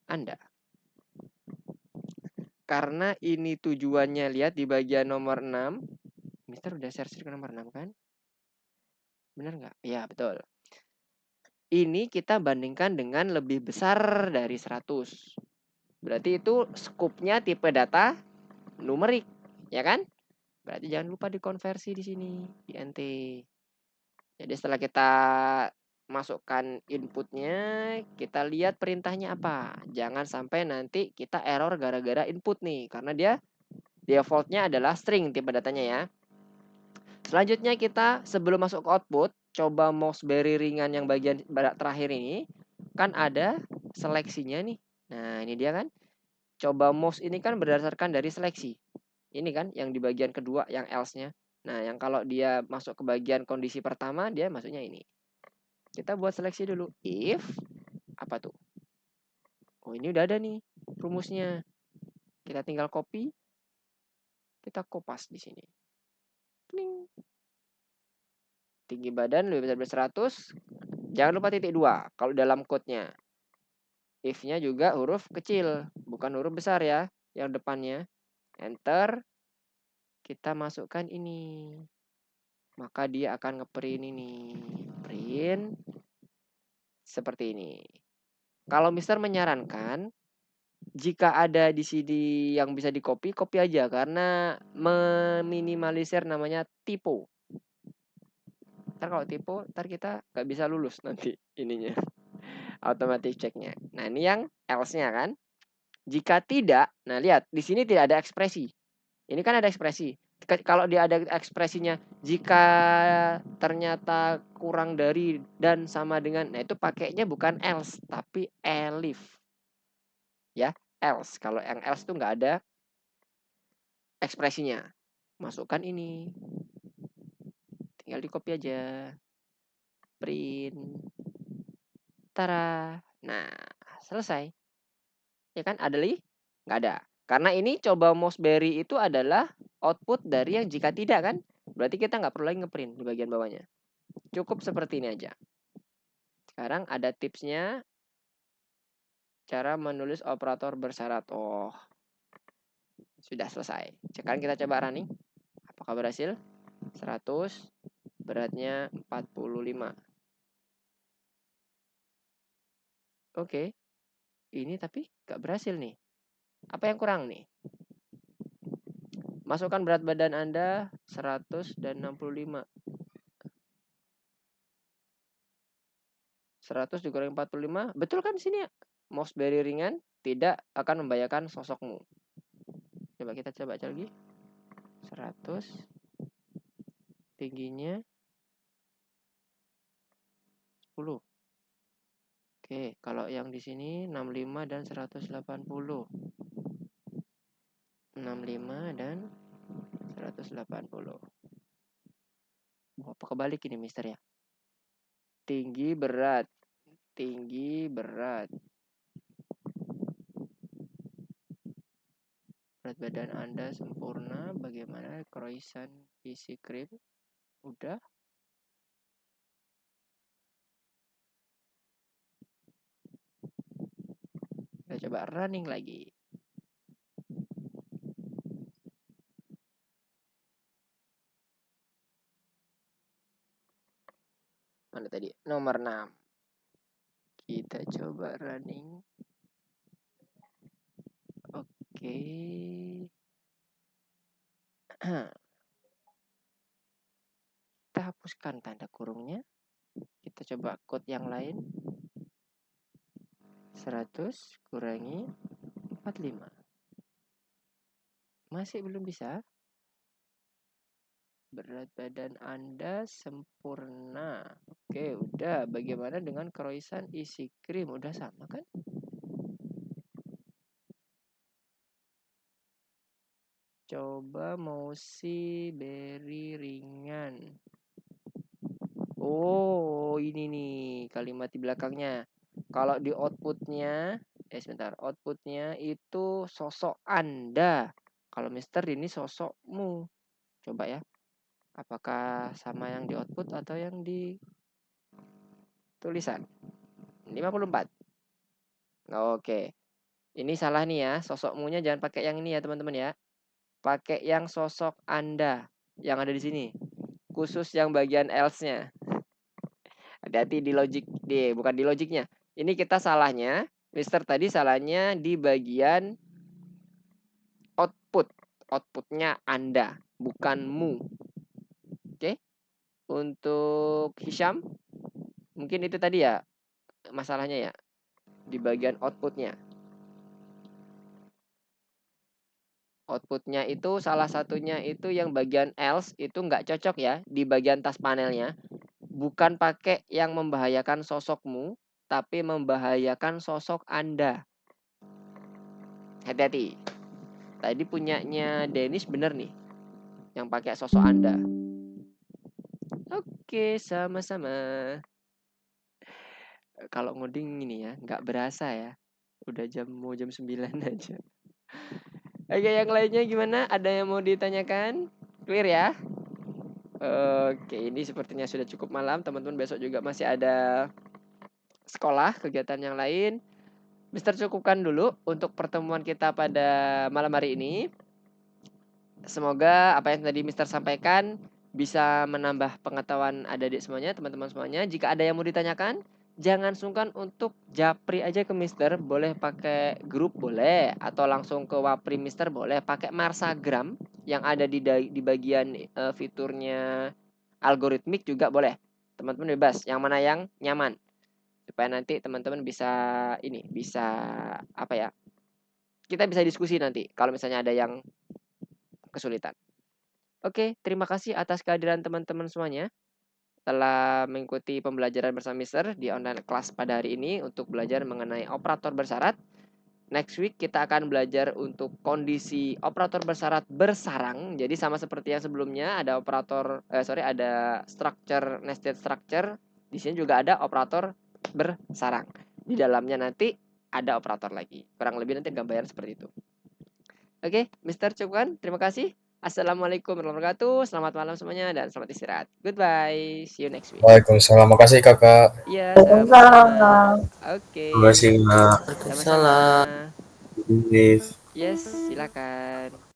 Anda. Karena ini tujuannya lihat di bagian nomor 6. Mister udah share screen nomor 6 kan? Bener nggak? Iya, betul. Ini kita bandingkan dengan lebih besar dari 100. Berarti itu skupnya tipe data numerik, ya kan? Berarti jangan lupa dikonversi di sini, di NT. Jadi setelah kita masukkan inputnya, kita lihat perintahnya apa. Jangan sampai nanti kita error gara-gara input nih, karena dia defaultnya adalah string tipe datanya ya. Selanjutnya kita sebelum masuk ke output, coba mouse very ringan yang bagian terakhir ini. Kan ada seleksinya nih. Nah ini dia kan. Coba mouse ini kan berdasarkan dari seleksi. Ini kan yang di bagian kedua yang else-nya. Nah yang kalau dia masuk ke bagian kondisi pertama, dia masuknya ini. Kita buat seleksi dulu. If, apa tuh? Oh ini udah ada nih rumusnya. Kita tinggal copy. Kita kopas di sini. Kling. Tinggi badan lebih besar dari 100. Jangan lupa titik 2 kalau dalam code-nya. If-nya juga huruf kecil, bukan huruf besar ya, yang depannya. Enter. Kita masukkan ini. Maka dia akan ngeprint ini. Print seperti ini. Kalau Mister menyarankan jika ada di CD yang bisa di-copy, copy aja karena meminimalisir namanya typo. Ntar kalau typo, ntar kita nggak bisa lulus nanti ininya. Automatic checknya. Nah ini yang else-nya kan. Jika tidak, nah lihat di sini tidak ada ekspresi. Ini kan ada ekspresi. Kalau dia ada ekspresinya jika ternyata kurang dari dan sama dengan, nah itu pakainya bukan else tapi elif. Ya, else. Kalau yang else itu nggak ada ekspresinya. masukkan ini. Tinggal di copy aja. Print. Tara. Nah, selesai. Ya kan, ada lagi? Nggak ada. Karena ini coba Moseberry itu adalah output dari yang jika tidak kan. Berarti kita nggak perlu lagi ngeprint di bagian bawahnya. Cukup seperti ini aja. Sekarang ada tipsnya. Cara menulis operator bersyarat. Oh, sudah selesai. Sekarang kita coba running. Apakah berhasil? 100. Beratnya 45. Oke. Ini tapi nggak berhasil nih. Apa yang kurang nih? Masukkan berat badan Anda 100 dan 65. 100 dikurangi 45. Betul kan di sini ya? Moseberry ringan tidak akan membahayakan sosokmu. Coba kita coba lagi. 100. Tingginya 10. Oke, kalau yang di sini 65 dan 180. 65 dan 180. Apa kebalik ini mister ya? Tinggi berat. Tinggi berat. Berat badan Anda sempurna. Bagaimana croissant isi krim? Udah. Kita coba running lagi. Mana tadi? Nomor 6. Kita coba running. Oke. Kita hapuskan tanda kurungnya. Kita coba code yang lain. 100 kurangi 45. Masih belum bisa. Berat badan Anda sempurna. Oke, udah. Bagaimana dengan croissant isi krim? Udah sama kan? Coba Moseberry ringan. Oh, ini nih kalimat di belakangnya. Kalau di outputnya, sebentar. Outputnya itu sosok Anda. Kalau Mister ini sosokmu. Coba ya. Apakah sama yang di output atau yang di tulisan? 54. Oke. Ini salah nih ya. Sosokmunya jangan pakai yang ini ya teman-teman ya. Pakai yang sosok Anda. Yang ada di sini. Khusus yang bagian else-nya. Hati-hati di logic. Bukan di logiknya. Ini kita salahnya. Mister tadi salahnya di bagian output. Outputnya Anda. Bukan mu. Oke. Untuk Hisham. Mungkin itu tadi ya. Masalahnya ya. Di bagian outputnya. Outputnya itu salah satunya itu yang bagian else itu nggak cocok ya di bagian tas panelnya. Bukan pakai yang membahayakan sosokmu, tapi membahayakan sosok Anda. Hati-hati. Tadi punyanya Dennis bener nih, yang pakai sosok Anda. Oke, sama-sama. Kalau ngoding ini ya, nggak berasa ya. Udah mau jam 9 aja. Oke, yang lainnya gimana? Ada yang mau ditanyakan? Clear ya? Oke, ini sepertinya sudah cukup malam. Teman-teman besok juga masih ada sekolah, kegiatan yang lain. Mister cukupkan dulu untuk pertemuan kita pada malam hari ini. Semoga apa yang tadi Mister sampaikan bisa menambah pengetahuan adik-adik semuanya, teman-teman semuanya. Jika ada yang mau ditanyakan, jangan sungkan untuk japri aja ke Mister. Boleh pakai grup boleh, atau langsung ke Wapri Mister boleh. Pakai Marsagram yang ada di bagian fiturnya algoritmik juga boleh. Teman-teman bebas, yang mana yang nyaman. Supaya nanti teman-teman bisa apa ya? Kita bisa diskusi nanti kalau misalnya ada yang kesulitan. Oke, terima kasih atas kehadiran teman-teman semuanya telah mengikuti pembelajaran bersama Mister di online class pada hari ini untuk belajar mengenai operator bersyarat. Next week kita akan belajar untuk kondisi operator bersyarat bersarang. Jadi sama seperti yang sebelumnya ada ada structure nested structure. Di sini juga ada operator bersarang. Di dalamnya nanti ada operator lagi. Kurang lebih nanti gambaran seperti itu. Oke, Mister cukupkan. Terima kasih. Assalamualaikum warahmatullahi wabarakatuh. Selamat malam semuanya dan selamat istirahat. Goodbye. See you next week. Waalaikumsalam. Makasih kakak. Iya, Waalaikumsalam, sama-sama. Kak. Oke. Terima kasih kak. Sama-sama. Waalaikumsalam. Yes. Yes, silakan.